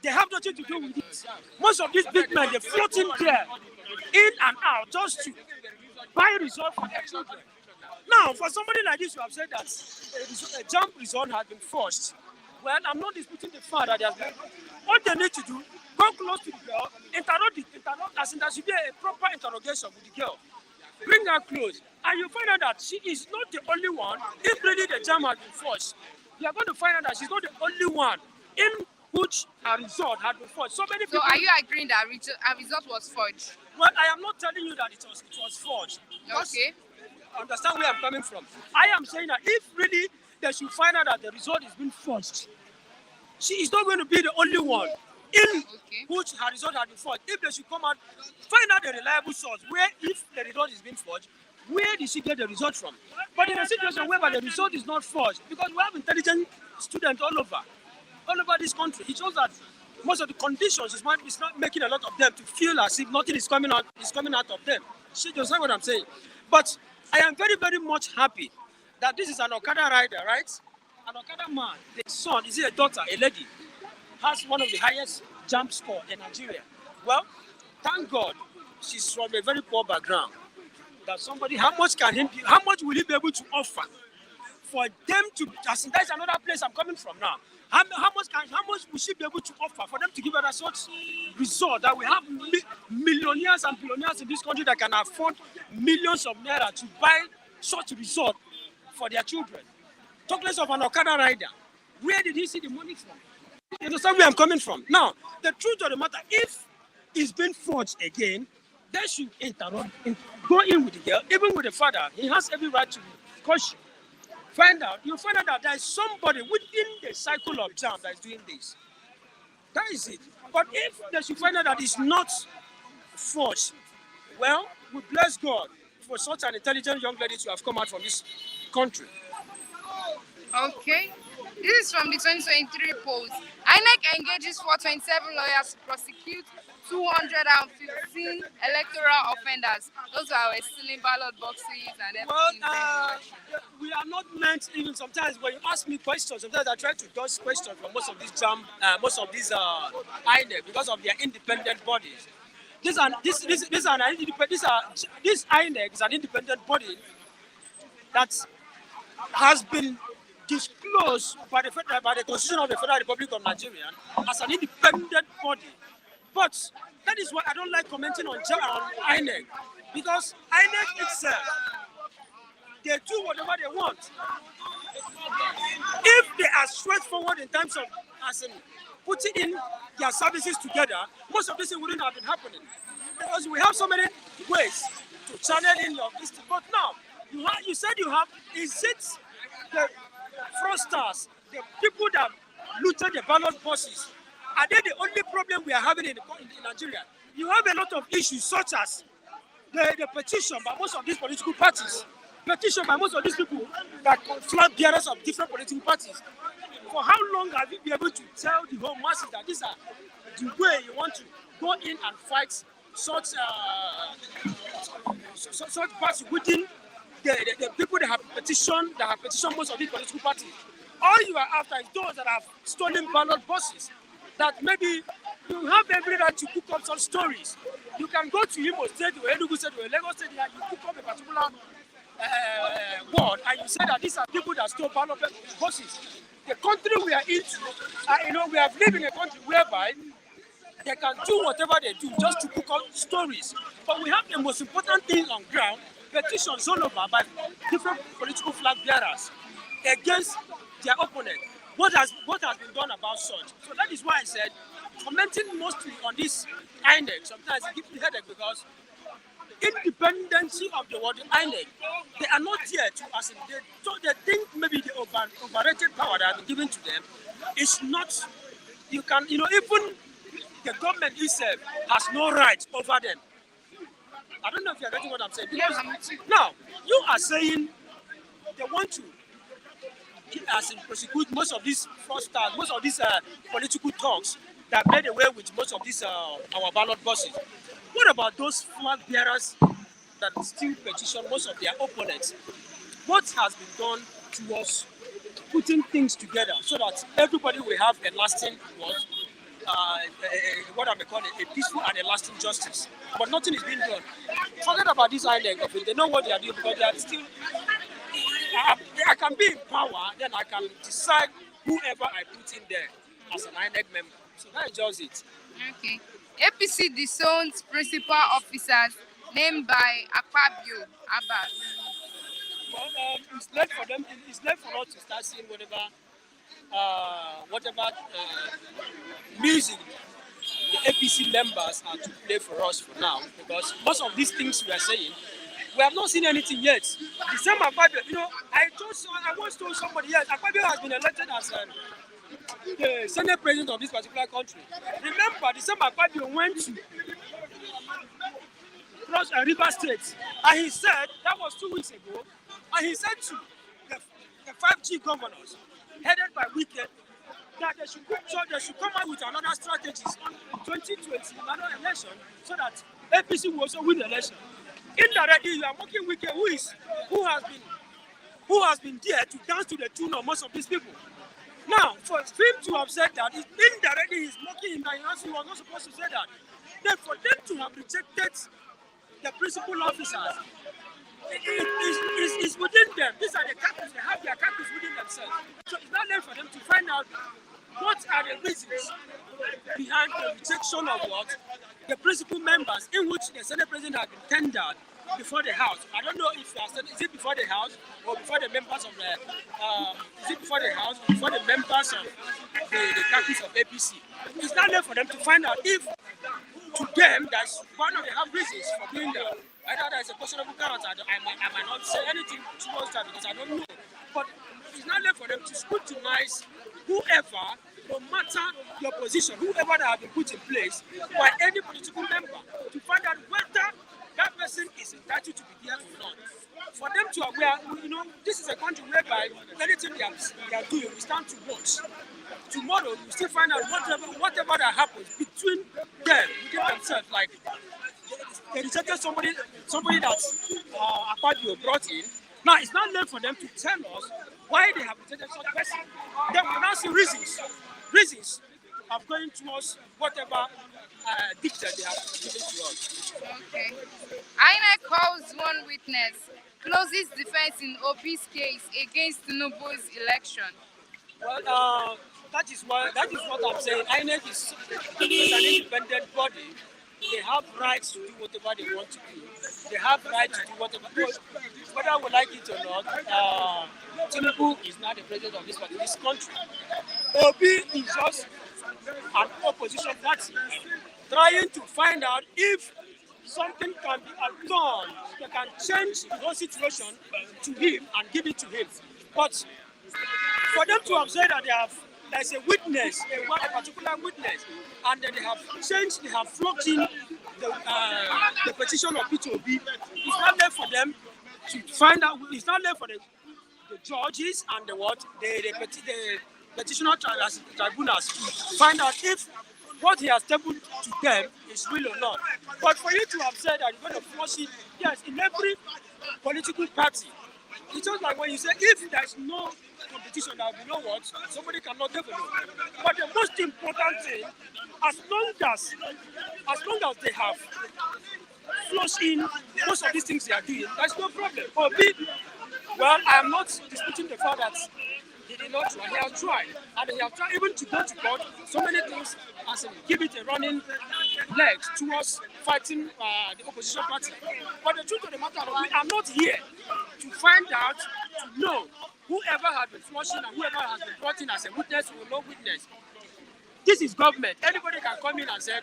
they have nothing to do with it. Most of these big men, they're floating there, in and out, just to buy result for their children. Now, for somebody like this, you have said that a jump result has been forced. Well, I'm not disputing the fact that they have been. What they need to do, go close to the girl, interrupt, as in there should be a proper interrogation with the girl. Bring her close, and you find out that she is not the only one. If really the jam has been forced, you are going to find out that she's not the only one in which her result had been forged. So many So people. are you agreeing that a result was forged? Well, I am not telling you that it was forged. Because Okay. understand where I'm coming from. I am saying that if really they should find out that the result is being forged, she is not going to be the only one in Okay. which her result has been forged. If they should come out, find out the reliable source where if the result is being forged, where did she get the result from? But in a situation whereby the result is not forged, because we have intelligent students all over this country, it shows that most of the conditions is not making a lot of them to feel as if nothing is coming out of them. See, you understand what I'm saying? But I am very, very much happy that this is an Okada rider, right? An Okada man, the son, is it a daughter, a lady, has one of the highest jump score in Nigeria. Well, thank God she's from a very poor background. That somebody, how much will he be able to offer for them to, as in, that's another place I'm coming from now. How much will she be able to offer for them to give her that such result that we have millionaires and billionaires in this country that can afford millions of naira to buy such result for their children? Talk less of an Okada rider. Where did he see the money from? You understand where I'm coming from? Now, the truth of the matter, if it's been forged again, they should go in with the girl, even with the father. He has every right to caution. You find out that there is somebody within the cycle of jam that is doing this. That is it. But if they should find out that it's not forged, well, we bless God for such an intelligent young lady to have come out from this country. Okay. This is from the 2023 polls. INEC engages 427 lawyers to prosecute 215 electoral offenders. Those are stealing ballot boxes and Well, everything. during the election. we are not meant, even sometimes when you ask me questions, sometimes I try to dodge questions from most of these INEC because of their independent bodies. This INEC is an independent body that has been disclosed by the Constitution of the Federal Republic of Nigeria as an independent body. But that is why I don't like commenting on INEC, because INEC itself, they do whatever they want. If they are straightforward in terms of as in putting in their services together, most of this wouldn't have been happening. Because we have so many ways to channel in your business. But now, you said you have, is it the fraudsters, the people that looted the ballot boxes, are they the only problem we are having in Nigeria? You have a lot of issues such as the petition by most of these political parties, petition by most of these people that flag bearers of different political parties. For how long have you been able to tell the whole masses that these are the way you want to go in and fight such parties within the people that have petitioned most of these political parties? All you are after is those that have stolen ballot boxes. That maybe you have every right to cook up some stories. You can go to Imo State or Enugu State or Lagos State and you cook up a particular word and you say that these are people that stole ballot boxes. The country we are into, we have lived in a country whereby they can do whatever they do just to cook up stories. But we have the most important thing on ground, petitions all over by different political flag bearers against their opponent. What has been done about such? So that is why I said, commenting mostly on this INEC, sometimes it gives me headache because independency of the word INEC, they are not here to as in so they think maybe the overrated power that has been given to them is not. You can even the government itself has no right over them. I don't know if you are getting what I'm saying. Because now you are saying they want to as in prosecute most of these fraudsters, most of these political talks that made away with most of these our ballot boxes. What about those flag bearers that still petition most of their opponents? What has been done towards putting things together so that everybody will have a lasting what I may call it, a peaceful and a lasting justice. But nothing is being done. Forget about this INEC of it. They know what they are doing because they are still. I can be in power, then I can decide whoever I put in there as an INEC member. So that is just it. Okay. APC disowns principal officers named by Akpabio Abbas. Well, it's left for them. It's left for us to start seeing whatever music the APC members are to play for us for now, because most of these things we are saying, we have not seen anything yet. The same Akpabio, I once told somebody, yes, Akpabio has been elected as the Senate president of this particular country. Remember, the same Akpabio went to River State, and he said, that was 2 weeks ago, and he said to the 5G governors, headed by Wike, that they should come out with another strategies in 2020, another election, so that APC will also win the election. Indirectly, you are mocking Wike, who has been there to dance to the tune of most of these people. Now, for him to have said that, indirectly he's mocking him, and he was not supposed to say that. Then for them to have rejected the principal officers, it's within them. These are the captains, they have their captains within themselves. So it's not left for them to find out what are the reasons behind the rejection of what the principal members, in which the Senate President had been tendered before the House. I don't know if is it before the House or before the members of the is it before the House or before the members of the caucus of APC. It's not left for them to find out if to them that's one of the reasons for doing that. Either there's a questionable character, I might not say anything towards that because I don't know. But it's not left for them to scrutinize whoever, no matter your position, whoever that have been put in place by any political member, to find out whether that person is entitled to be there or not. For them to aware, this is a country whereby anything they are doing, we stand to watch. Tomorrow, you still find out whatever that happens between them, within themselves, like they rejected somebody that Akpabio brought in. Now, it's not left for them to tell us why they have rejected such person. Then we now see reasons of going towards whatever ditch that they have given to us. Okay. INEC calls one witness, closes defense in Obi's case against Tinubu's election. Well, that is what I'm saying. INEC is an independent body. They have rights to do whatever they want to do. They have rights to do whatever. Whether we like it or not, Tinubu is not the president of this country. Obi is just an opposition party trying to find out if something can be done that can change the whole situation to him and give it to him. But for them to have said that there's a witness, a particular witness, and then they have flocked in the petition of P2OB, it's not left for them to find out, it's not left for the judges and the petitioner tribunals to find out if what he has tabled to them is real or not. But for you to have said that you're going to flush it, yes, in every political party, it's just like when you say if there's no competition, that you know what, somebody cannot develop. But the most important thing, as long as they have flushed in most of these things they are doing, there's no problem. For me, well, I am not disputing the fact that he did not try. He has tried, and he has tried even to go to court. So many things as in give it a running leg towards fighting the opposition party. But the truth of the matter is, we are not here to find out, to know whoever has been flushing and whoever has been brought in as a witness or no witness. This is government. Anybody can come in and say,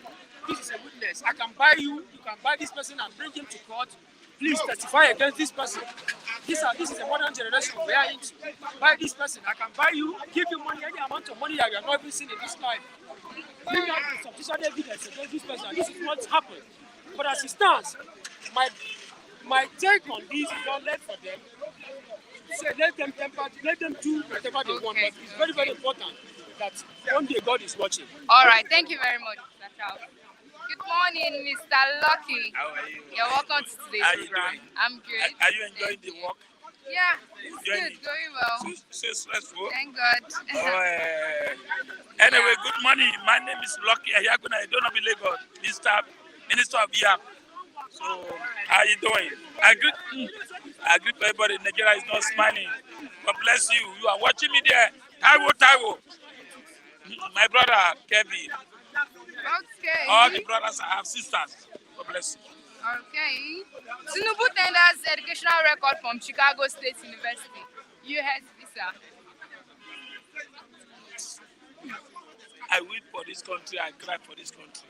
this is a witness. I can buy you can buy this person and bring him to court. Please testify against this person. This is a modern generation we are into. Buy this person. I can buy you, give you money, any amount of money that you have not even seen in this life. Bring out the sufficient evidence against this person. This is what's happened. But as it stands, my take on this is not left for them. So let them do whatever they want. But it's very, very important that one day God is watching. All right. Thank you very much, Mr. Charles. Good morning, Mr. Lucky. How are you? You're welcome to today's How are you program. doing? I'm good. Are you enjoying the work? Yeah, it's Enjoying good, it. going well. So stressful. Thank God. Anyway, Yeah. good morning. My name is Lucky Ayaguna. I don't know Lagos, Minister of Yam. So, how you doing? I greet everybody. Nigeria is not smiling. God bless you. You are watching me there. Taiwo. My brother, Kevin. All the Okay. brothers I have sisters. God bless you. Okay. Tinubu tenders educational record from Chicago State University. US visa. I wait for this country. I cry for this country.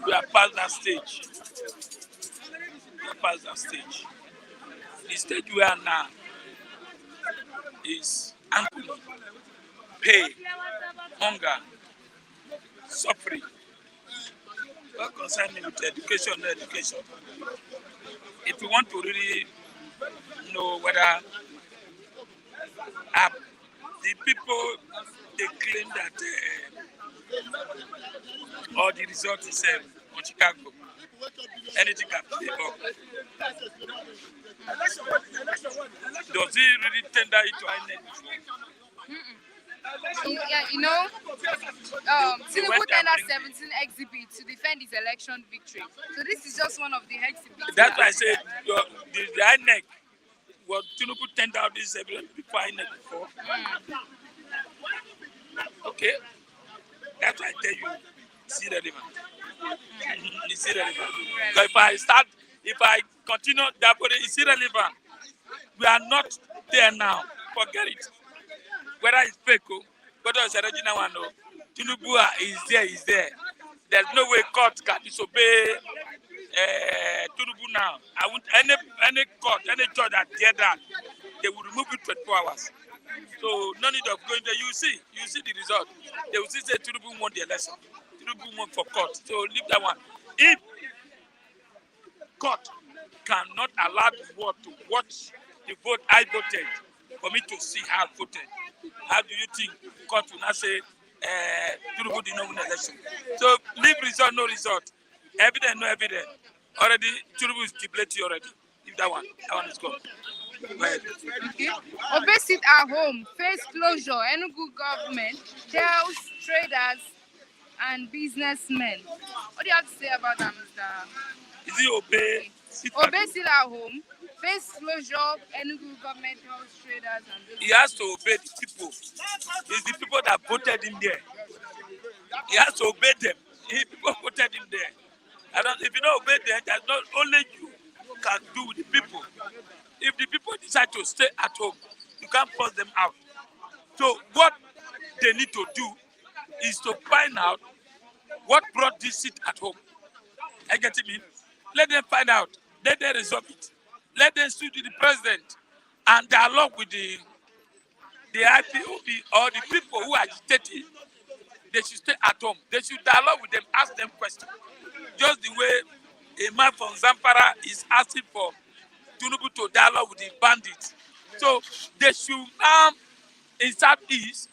We are past that stage. We are past that stage. The stage we are now is angry, pain, hunger, suffering. What concerns me with education, no education. If you want to really know whether the people they claim that all the result is on Chicago, anything can be up. Does he really tender it to INEC? Yeah, They Tinubu went and tendered bring 17 exhibits to defend his election victory. So this is just one of the exhibits. that's why I said the INEC was Tinubu tender out this evidence before INEC before. Okay, that's why I tell you, see the river. You see the river. So if I continue that body, you see the river. We are not there now. Forget it. Whether it's fake, whether it's original one, Tinubu is there. There's no way court can disobey Tinubu now. I want any court, any judge that dare that, they will remove it 24 hours. So no need of going there. You see the result. They will still say Tinubu won the election. Tinubu won for court. So leave that one. If court cannot allow the world to watch the vote I voted for me to see how I voted, how do you think court will not say Tinubu did not win the election? So leave result, no result. Evidence, no evidence. Already, Tinubu is stipulated already. Leave that one. That one is gone. Go ahead. Okay. Obey sit at home, face closure. Enugu government tells traders and businessmen. What do you have to say about that, Mr. Is he obey? Okay. Sit at Obey home? sit at home, face closure. Enugu government tells traders and He businessmen. has to obey the people. It's the people that voted him there. He has to obey them. He people voted him there. If you don't obey them, that's not only you can do with the people. If the people decide to stay at home, you can't force them out. So what they need to do is to find out what brought this seat at home. I get it. Let them find out. Let them resolve it. Let them sue to the president and dialogue with the IPOB or the people who agitated. They should stay at home. They should dialogue with them, ask them questions. Just the way a man from Zampara is asking for Tinubu to dialogue with the bandits. So they should now, in Southeast,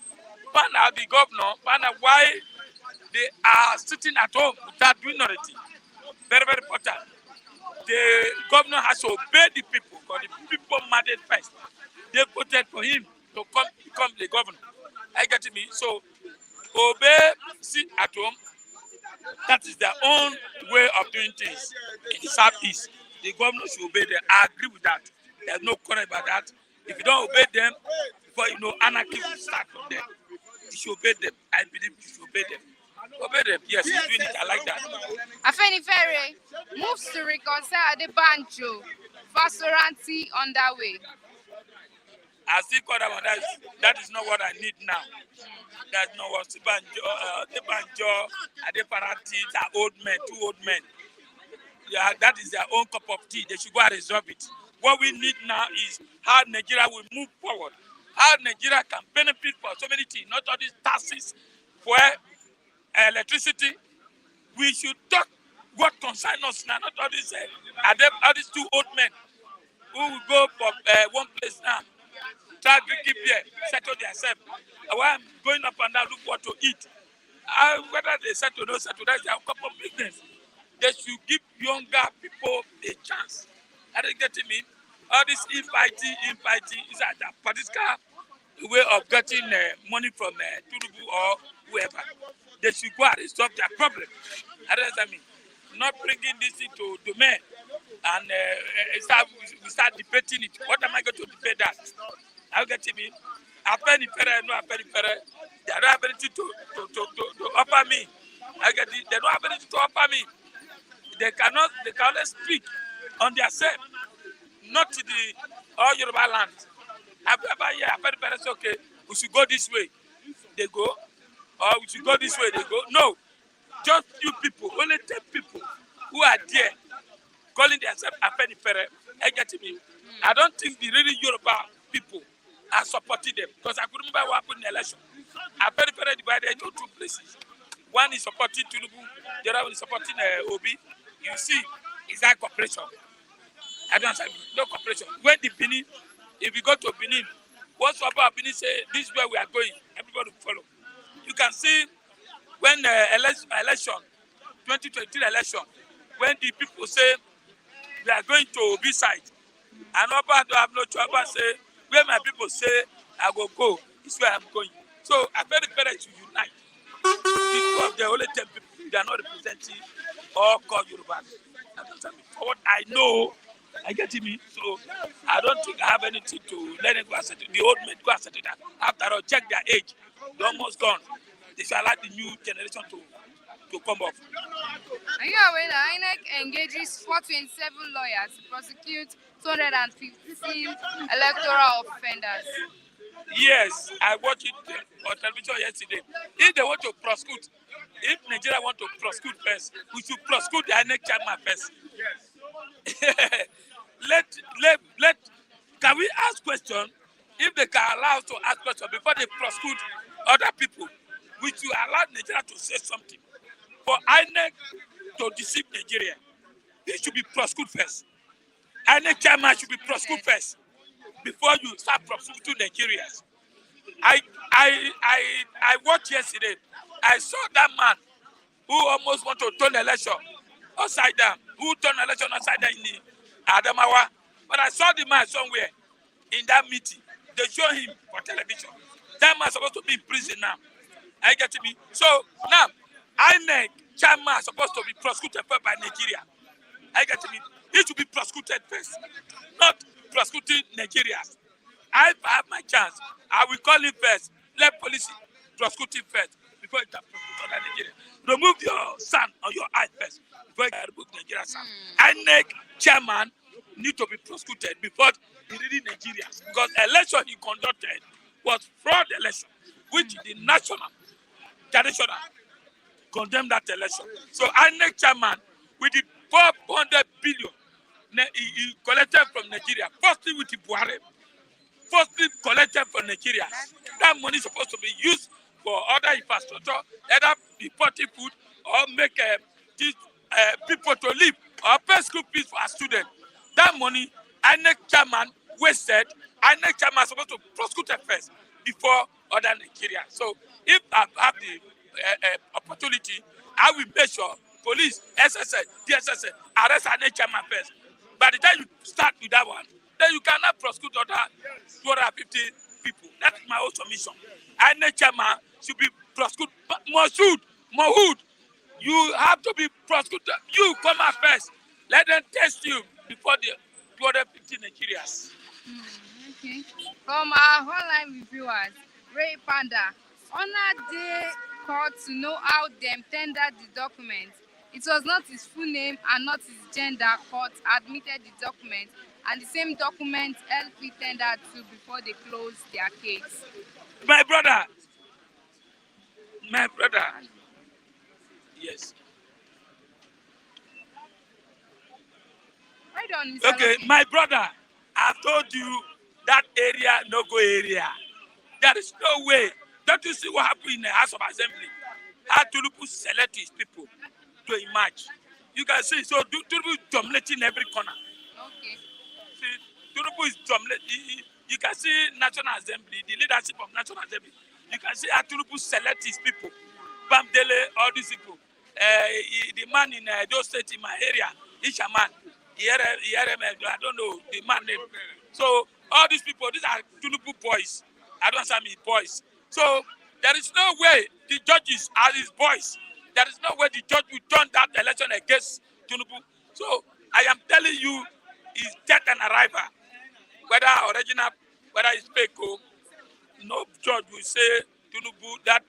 find out the governor, find out why they are sitting at home without doing anything. Very, very important. The governor has to obey the people because the people mandate first. They voted for him to become the governor. I get me. So obey, sit at home. That is their own way of doing things in the Southeast. The governor should obey them. I agree with that. There's no quarrel about that. If you don't obey them, before you know, anarchy will start from there. You should obey them. I believe you should obey them. Obey them. Yes, he's doing it. I like that. Afenifere moves to reconcile Adebanjo. Vasoranti underway. I still call that one. That is not what I need now. That's not what Banjo, Adeparati, are old men, two old men. Yeah, that is their own cup of tea. They should go and resolve it. What we need now is how Nigeria will move forward. How Nigeria can benefit for so many things, not all these taxes for electricity. We should talk what concerns us now, not all these, all these two old men who will go from one place now. Try to keep there, settle themselves. While I'm going up and down, look what to eat. Whether they settle or not settle, that's their cup of business. They should give younger people a chance. Are you getting me? All this infighting is a political way of getting money from Tinubu or whoever. They should go and resolve their problem. I don't understand me. Not bringing this into domain and we start debating it. What am I going to debate that? I'll get him in. I penny fere, no a penny fere. They don't have anything to offer me. I get it. They don't have anything to offer me. They can only speak on their self, not to the all Yoruba land. I penny fere say, okay, we should go this way. They go. Or we should go this way, they go. No. Just few people, only 10 people who are there calling themselves Afeni Fere. I get me. I don't think the really Yoruba people are supporting them because I could remember what happened in the election. Afeni Fere divided into two places. One is supporting Tinubu, the other one is supporting Obi. You see, is that cooperation? I don't understand. No cooperation. When the Benin, if you go to Benin, what's about Benin say this is where we are going, everybody will follow. You can see when election, 2023 election, when the people say they are going to Obi side, and Oba don't have no choice, Oba say, where my people say I go, is where I'm going. So I very to unite. Because the only 10 people, they are not representing all called Yorubas. For what I know, I get me. So I don't think I have anything to let them go and settle. The old men go and settle that. After all, check their age. They're almost gone. They should allow the new generation to come up. Are you aware that INEC engages 427 lawyers to prosecute 215 electoral offenders? Yes, I watched it on television yesterday. If they want to prosecute, if Nigeria want to prosecute first, we should prosecute the INEC chairman first. let can we ask questions? If they can allow us to ask questions before they prosecute other people, we should allow Nigeria to say something. For INEC to deceive Nigeria, they should be prosecuted first. INEC chairman should be prosecuted first before you start prosecuting Nigerians. I watched yesterday. I saw that man who almost want to turn the election upside down. Who turned the election upside down in the Adamawa. But I saw the man somewhere in that meeting. They show him for television. That man is supposed to be in prison now. I get to me. So now, INEC chairman is supposed to be prosecuted first by Nigeria. I get to me. He should be prosecuted first, not prosecuting Nigerians. If I have my chance, I will call him first. Let police prosecute him first before you can prosecute other Nigeria. Remove your son or your eye first before you can remove Nigeria's son. INEC chairman need to be prosecuted before he really Nigerians because election he conducted was fraud election, which the national, traditional condemned that election. So INEC chairman with the 400 billion he collected from Nigeria, firstly with the Buhari, firstly collected from Nigeria. That money is supposed to be used for other infrastructure, either importing food or make these people to live or pay school fees for our students. That money, INEC chairman wasted. INEC chairman is supposed to prosecute it first before other Nigerians. So if I have the opportunity, I will make sure police, SSS, DSS arrest INEC chairman first. By the time you start with that one, then you cannot prosecute other 250 people. That's my own submission. INEC chairman should be prosecuted. Mahood, you have to be prosecuted. You come out first. Let them test you before the 250 Nigerians. Okay. From our online reviewers, Ray Panda, Honor Day called to know how them tendered the document. It was not his full name and not his gender. Court admitted the document, and the same document LP tendered to before they closed their case. My brother. Yes. Right on, Mr. Okay, Lucky. my brother, I told you that area, no go area. There is no way. Don't you see what happened in the House of Assembly? How Tinubu select his people to emerge. You can see, so Tinubu is dominating every corner. Okay. See, Tinubu is dominating. You can see National Assembly, the leadership of National Assembly. You can see how Tinubu select his people. Bamdele, all these people. The man in those states in my area, Ishaman, I don't know the man name. So all these people, these are Tinubu boys. I don't say me boys. So there is no way the judges are his boys. There is no way the judge will turn that election against Tinubu. So I am telling you, he's dead and arrival. Whether original, whether it's fake, no judge will say Tinubu that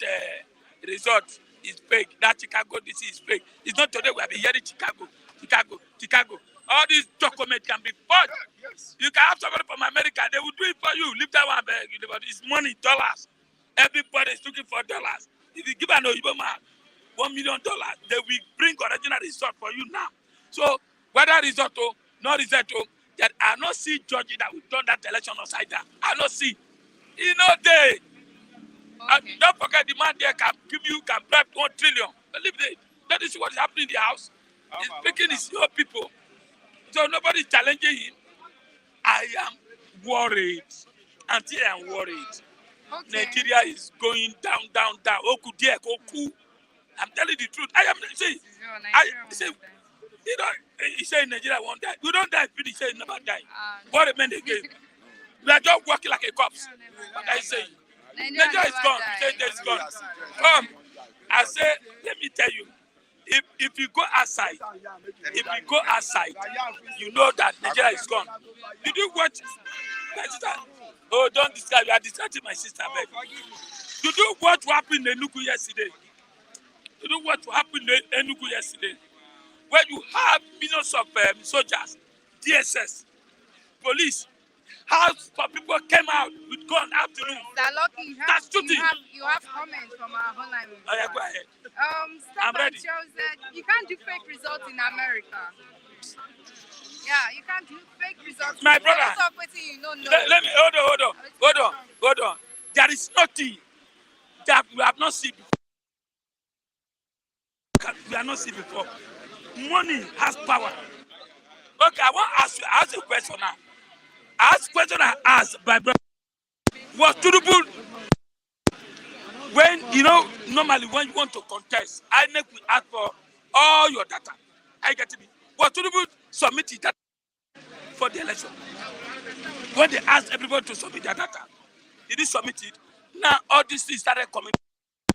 result is fake. That Chicago this is fake. It's not today we have been hearing Chicago. All these documents can be forged. You can have somebody from America, they will do it for you. Leave that one back. It's money, dollars. Everybody is looking for dollars. If you give an Oyibo man $1 million, they will bring original result for you now. So whether result or not result, that I not see judges that will turn that election upside down. I not see. You know they. Okay. Don't forget the man there can bribe 1 trillion. Believe it. That is what is happening in the house. He's speaking his own people. So nobody is challenging him. I am worried. Until I am worried. Okay. Nigeria is going down. Oku. I'm telling the truth. I am see. You know, he said Nigeria won't die. We don't die. He said never die. What a man again. We are just working like a corpse. What I say. Nigeria is gone. He said it's gone. Come. I say, let me tell you. If you go outside, you know that Nigeria is gone. Did you watch my sister? Oh, don't disturb. You are distracting my sister, baby. Did you watch what happened in Enugu yesterday? Did you watch what happened in Enugu yesterday? Where you have millions of soldiers, DSS, police, how some people came out with gun afternoon. Lucky, That's shooting. You have comments from our online. Oh, yeah, go ahead. Stuff I'm ready. shows that you can't do fake results in America. Yeah, you can't do fake results. My brother. You don't know. Let me hold on. There is nothing that we have not seen before. We have not seen before. Money has power. Okay, I want to ask a question now. Ask question I asked my brother. Was Tinubu when normally when you want to contest, INEC will ask for all your data. I get it. Was Tinubu submitted that for the election? When they asked everybody to submit their data, did he submit it? Now all these things started coming.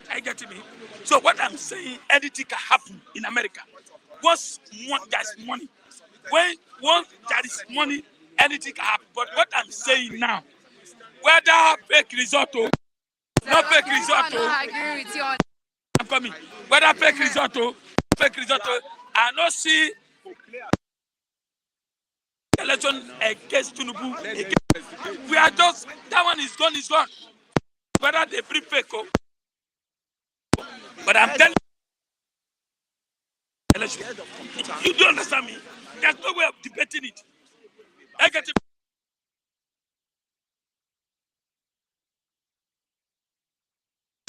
I get me. So what I'm saying, anything can happen in America. Once there's money, once there is money, anything can happen. But what I'm saying now, whether fake result or not fake result, I agree with you on. I'm coming. Whether fake result or I not see election against Tinubu. We are just that one is gone. Whether they free fake or, but I'm telling you, election. You don't understand me. There's no way of debating it. I get it.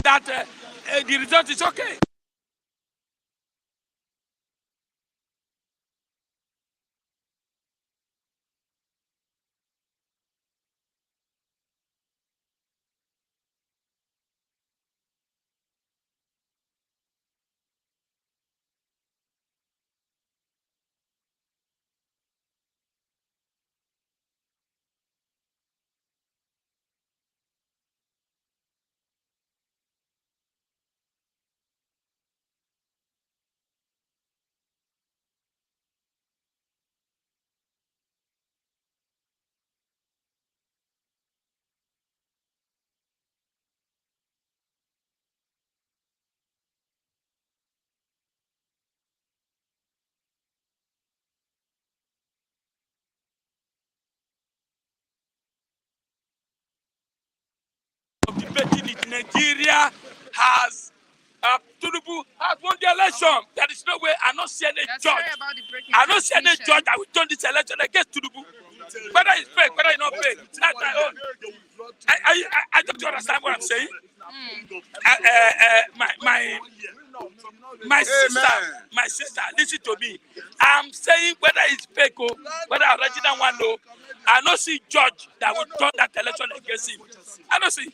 That the result is okay. Debating it, Nigeria has Tinubu has won the election. There is no way I not see any judge. I not see any judge that will turn this election against Tinubu. Whether it's fake, whether it's not fake, that's my own. I don't understand what I'm saying. My sister, listen to me. I'm saying whether it's fake or whether original one, no, I not see judge that will turn that election against him. I don't see.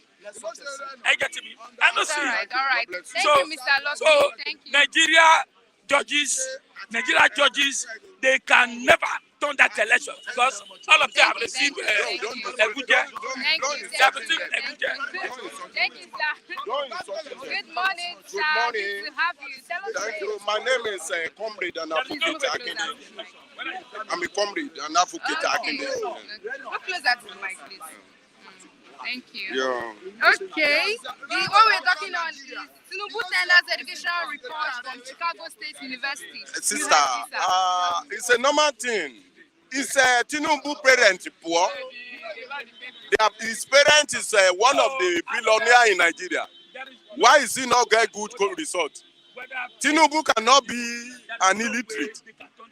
I get me. I don't see. All right. Thank So, you, Mr. Lucky. So Thank you. Nigeria judges, they can never turn that election because all of them have received a good year. Thank you, They have sir. received a good year. Thank you, sir. Good morning, sir. Good morning. Good to have you. Tell us Thank your you. My name is Comrade and Advocate Akinde. I'm a comrade and advocate Okay. Akinde. Look closer to the mic, please. Thank you. Yeah. Okay. What we're talking on is Tinubu tenders education report from Chicago State University. Sister, it's a normal thing. It's a Tinubu parent poor. His parent is one of the billionaires in Nigeria. Why is he not get good result? Tinubu cannot be an illiterate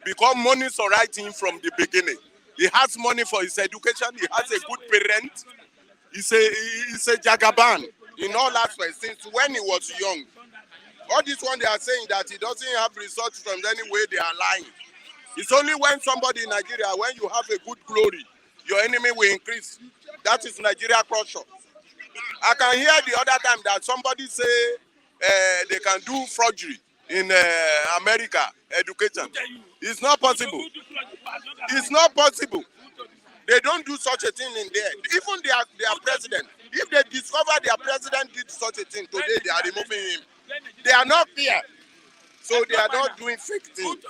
because money is alright him from the beginning. He has money for his education. He has a good parent. He's a jagaban in all aspects since when he was young. All this one they are saying that he doesn't have results from any way, they are lying. It's only when somebody in Nigeria, when you have a good glory, your enemy will increase. That is Nigeria culture. I can hear the other time that somebody say they can do forgery in America, education. It's not possible. It's not possible. They don't do such a thing in there. Even their president, if they discover their president did such a thing today, they are removing him. They are not here. So they are not doing fake things.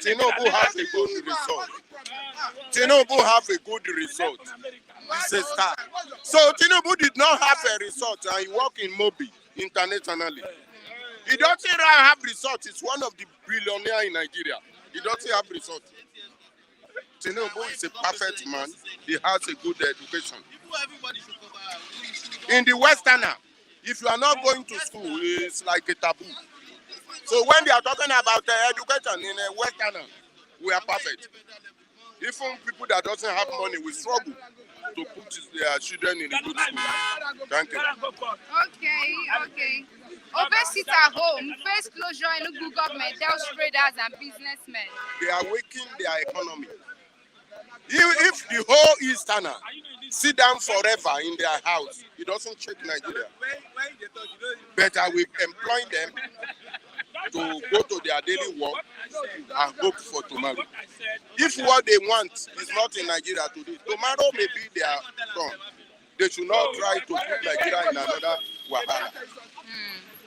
Tinubu has a good result. Tinubu have a good result. It's a star. So Tinubu did not have a result and he worked in Mobi internationally. He doesn't have result. He's one of the billionaires in Nigeria. He doesn't have result. Tinubu is a perfect man. He has a good education. In the Westerner, if you are not going to school, it's like a taboo. So when they are talking about education in a Westerner, we are perfect. Even people that doesn't have money will struggle to put their children in a good school. Thank you. Okay. Obesity at home, face closure in Ugu government, tells traders and businessmen. They are waking their economy. If the whole Easterner sit down forever in their house, it doesn't change Nigeria. But I will employ them to go to their daily work and hope for tomorrow. If what they want is not in Nigeria today, tomorrow may be their turn. They should not try to put Nigeria in another wahala.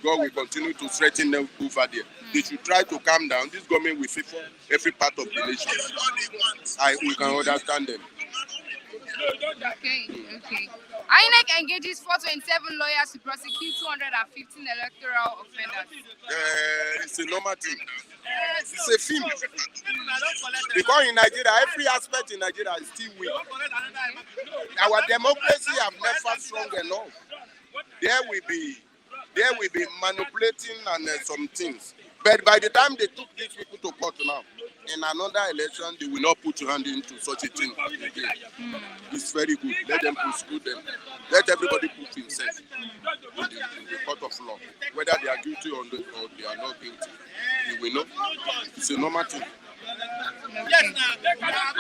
God will continue to threaten them over there. They should try to calm down. This government will favor every part of the nation. We can understand them. Okay. INEC engages 427 lawyers to prosecute 215 electoral offenders. It's a normal thing. It's a film. Because in Nigeria, every aspect in Nigeria is still weak. Our democracy have never strong enough. There will be manipulating and some things. But by the time they took these people to court now, in another election, they will not put your hand into such a thing again. It's very good. Let them prosecute them. Let everybody prove himself in the court of law. Whether they are guilty or they are not guilty. You will know. It's a normal thing. Okay.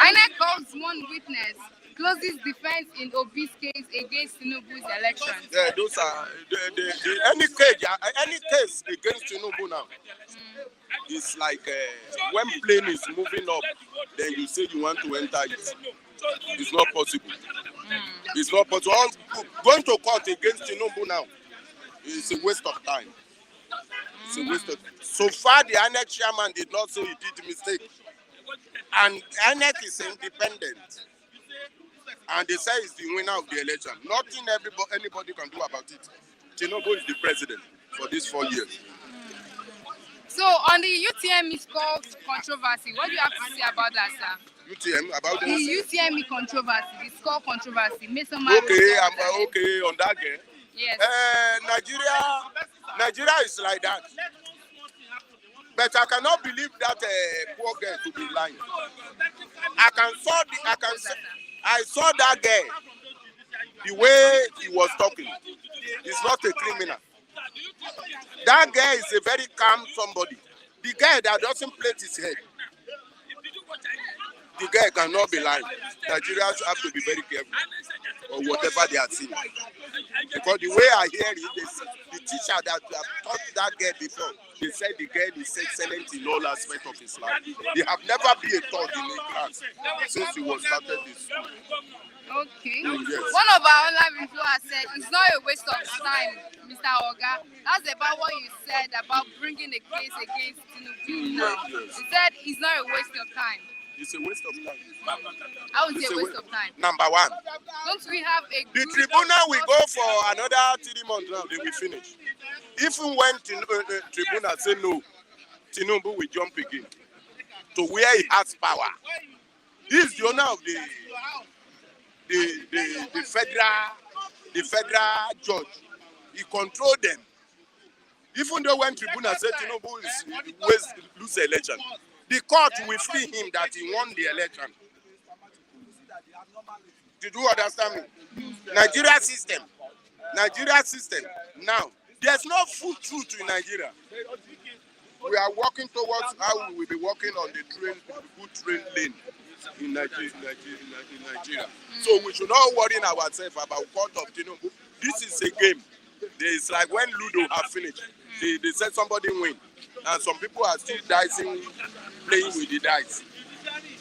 INEC calls one witness, closes defense in Obi's case against Tinubu's elections. Yeah, those are any case against Tinubu now. It's like when plane is moving up, then you say you want to enter it. It's not possible. It's not possible. Going to court against Tinubu now is a waste of time. It's a waste of. So far, the INEC chairman did not say he did a mistake, and INEC is independent. And they say he's the winner of the election. Nothing anybody can do about it. Tinubu is the president for these 4 years. So on the UTM called controversy, what do you have to say about that, sir? UTM about The this? UTM controversy, the score controversy. Okay, I'm okay on that game. Yes. Nigeria is like that. But I cannot believe that poor girl to be lying. I saw that girl. The way he was talking, he's not a criminal. That guy is a very calm somebody. The guy that doesn't plate his head. The guy cannot be lying. Nigerians have to be very careful or whatever they are seeing. Because the way I hear it, the teacher that have taught that girl before, they said the girl is excellent in all aspects of his life. They have never been a third in a class since he was started this school. Okay. Yes. One of our online viewers said it's not a waste of time, Mr. Oga. That's about what you said about bringing a case against Tinubu now. Yes. He said it's not a waste of time. It's a waste of time. How is It's it a waste of time? Number one, Don't we have a the good tribunal will go for another 3 months now. They will finish. Even when tribunal say no, Tinubu will jump again to where he has power. He is the owner of the federal judge. He control them. Even though when tribunal said Tinubu is lose the election, the court will free him that he won the election. Did you understand me? Nigeria system. Now, there's no full truth in Nigeria. We are working towards how we will be working on the good train lane in Nigeria. So we should not worry ourselves about court of Tinubu. This is a game. It's like when Ludo have finished. They said somebody win. And some people are still dicing, playing with the dice.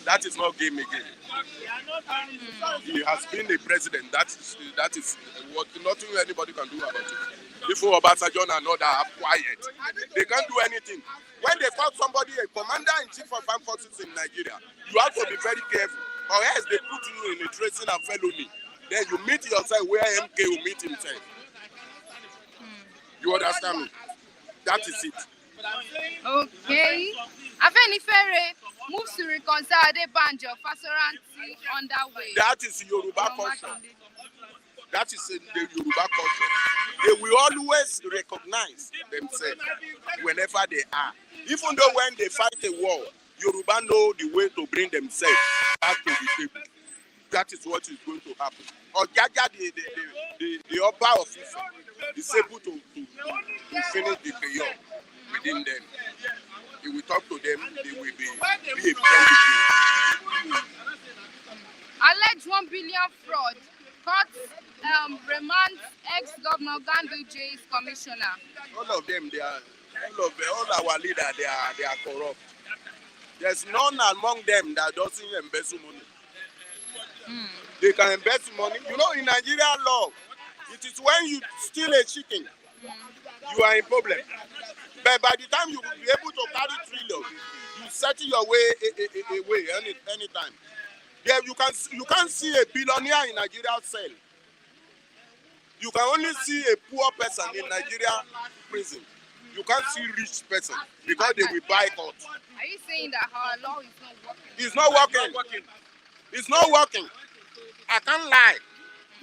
That is not game again. He has been a president. That is what nothing anybody can do about it. Before Obasanjo and others are quiet, they can't do anything. When they call somebody a commander-in-chief of armed forces in Nigeria, you have to be very careful, or else they put you in a tracing and felony. Then you meet yourself where MK will meet himself. You understand me? That is it. Okay. Afenifere moves to reconcile Adebanjo Fasoranti underway. That is Yoruba culture. That is the Yoruba culture. They will always recognize themselves whenever they are. Even though when they fight a war, Yoruba know the way to bring themselves back to the table. That is what is going to happen. Ojaja, the Oba of Ife, is able to finish the payoff within them. He will talk to them, they will be a friendly. Alleged 1 billion fraud. Court remands ex-governor Ganduje's commissioner. All of them, all our leaders, they are corrupt. There's none among them that doesn't embezzle money. They can embezzle money. You know, in Nigerian law, it is when you steal a chicken, you are in problem. But by the time you will be able to carry trillion, you settle your way away anytime. Yeah, you can't see a billionaire in Nigeria sell. You can only see a poor person in Nigeria prison. You can't see rich person because they will buy court. Are you saying that our law is not working? It's not working. It's not working. I can't lie.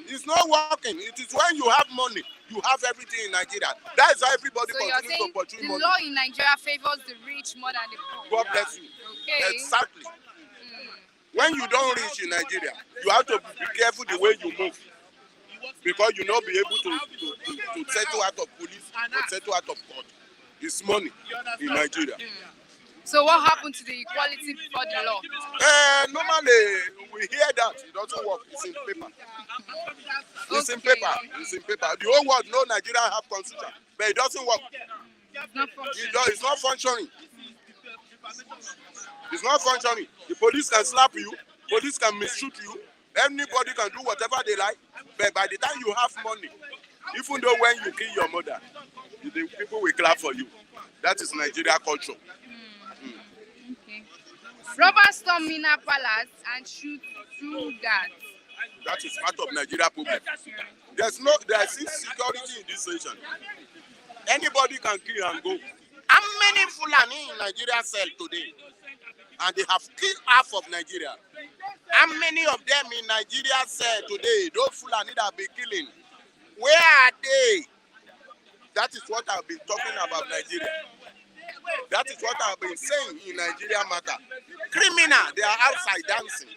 It's not working. It is when you have money, you have everything in Nigeria. That is how everybody continues to pursue money. The law in Nigeria favors the rich more than the poor. God bless you. Okay. Exactly. When you don't reach in Nigeria, you have to be careful the way you move. Because you not be able to settle out of police or settle out of court. It's money in Nigeria. So what happened to the equality before the law? Normally, we hear that. It doesn't work. It's in paper. It's in paper. It's in paper. The whole world knows Nigeria have constitution, but it doesn't work. It's not functioning. It's not functioning. The police can slap you. Police can misshoot you. Anybody can do whatever they like. But by the time you have money, even though when you kill your mother, the people will clap for you. That is Nigeria culture. Okay. Robbers storm Mina Palace and shoot 2 guards. That is part of Nigeria problem. There's insecurity in this nation. Anybody can kill and go. How many Fulani in Nigeria sell today? And they have killed half of Nigeria. How many of them in Nigeria sell today? Those Fulani that have been killing. Where are they? That is what I've been talking about Nigeria. That is what I've been saying in Nigeria matter. Criminal, they are outside dancing.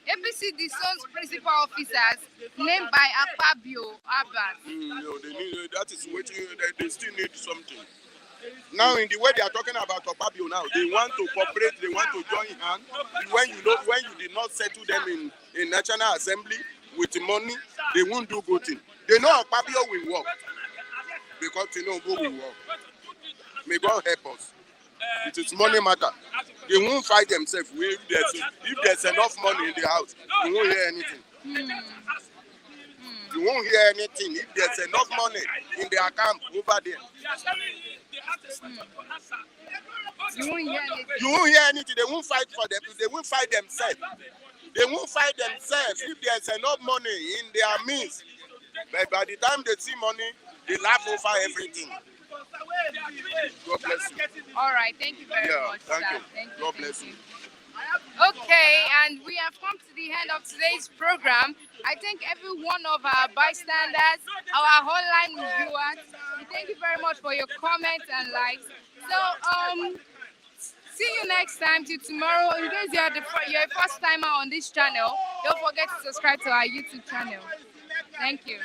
APC disowns principal officers named by Akpabio Abbas. No, that is what they still need something. Now, in the way they are talking about Akpabio now, they want to cooperate, they want to join hands. When you did not settle them in National Assembly with money, they won't do good thing. They know Akpabio will work because Tinubu will work. May God help us. It is money matter. They won't fight themselves. If there's enough money in the house, you won't hear anything. You won't hear anything if there's enough money in their account over there. You won't hear anything. You won't hear anything. They won't fight for them. They won't fight themselves. They won't fight themselves if there's enough money in their means. But by the time they see money, they laugh over everything. God bless you. All right, thank you very much. Thank sir. you. Thank you. God thank bless you. you. Okay, and we have come to the end of today's program. I thank every one of our bystanders, our online viewers. We thank you very much for your comments and likes. So, see you next time till tomorrow. In case you're a first timer on this channel, don't forget to subscribe to our YouTube channel. Thank you.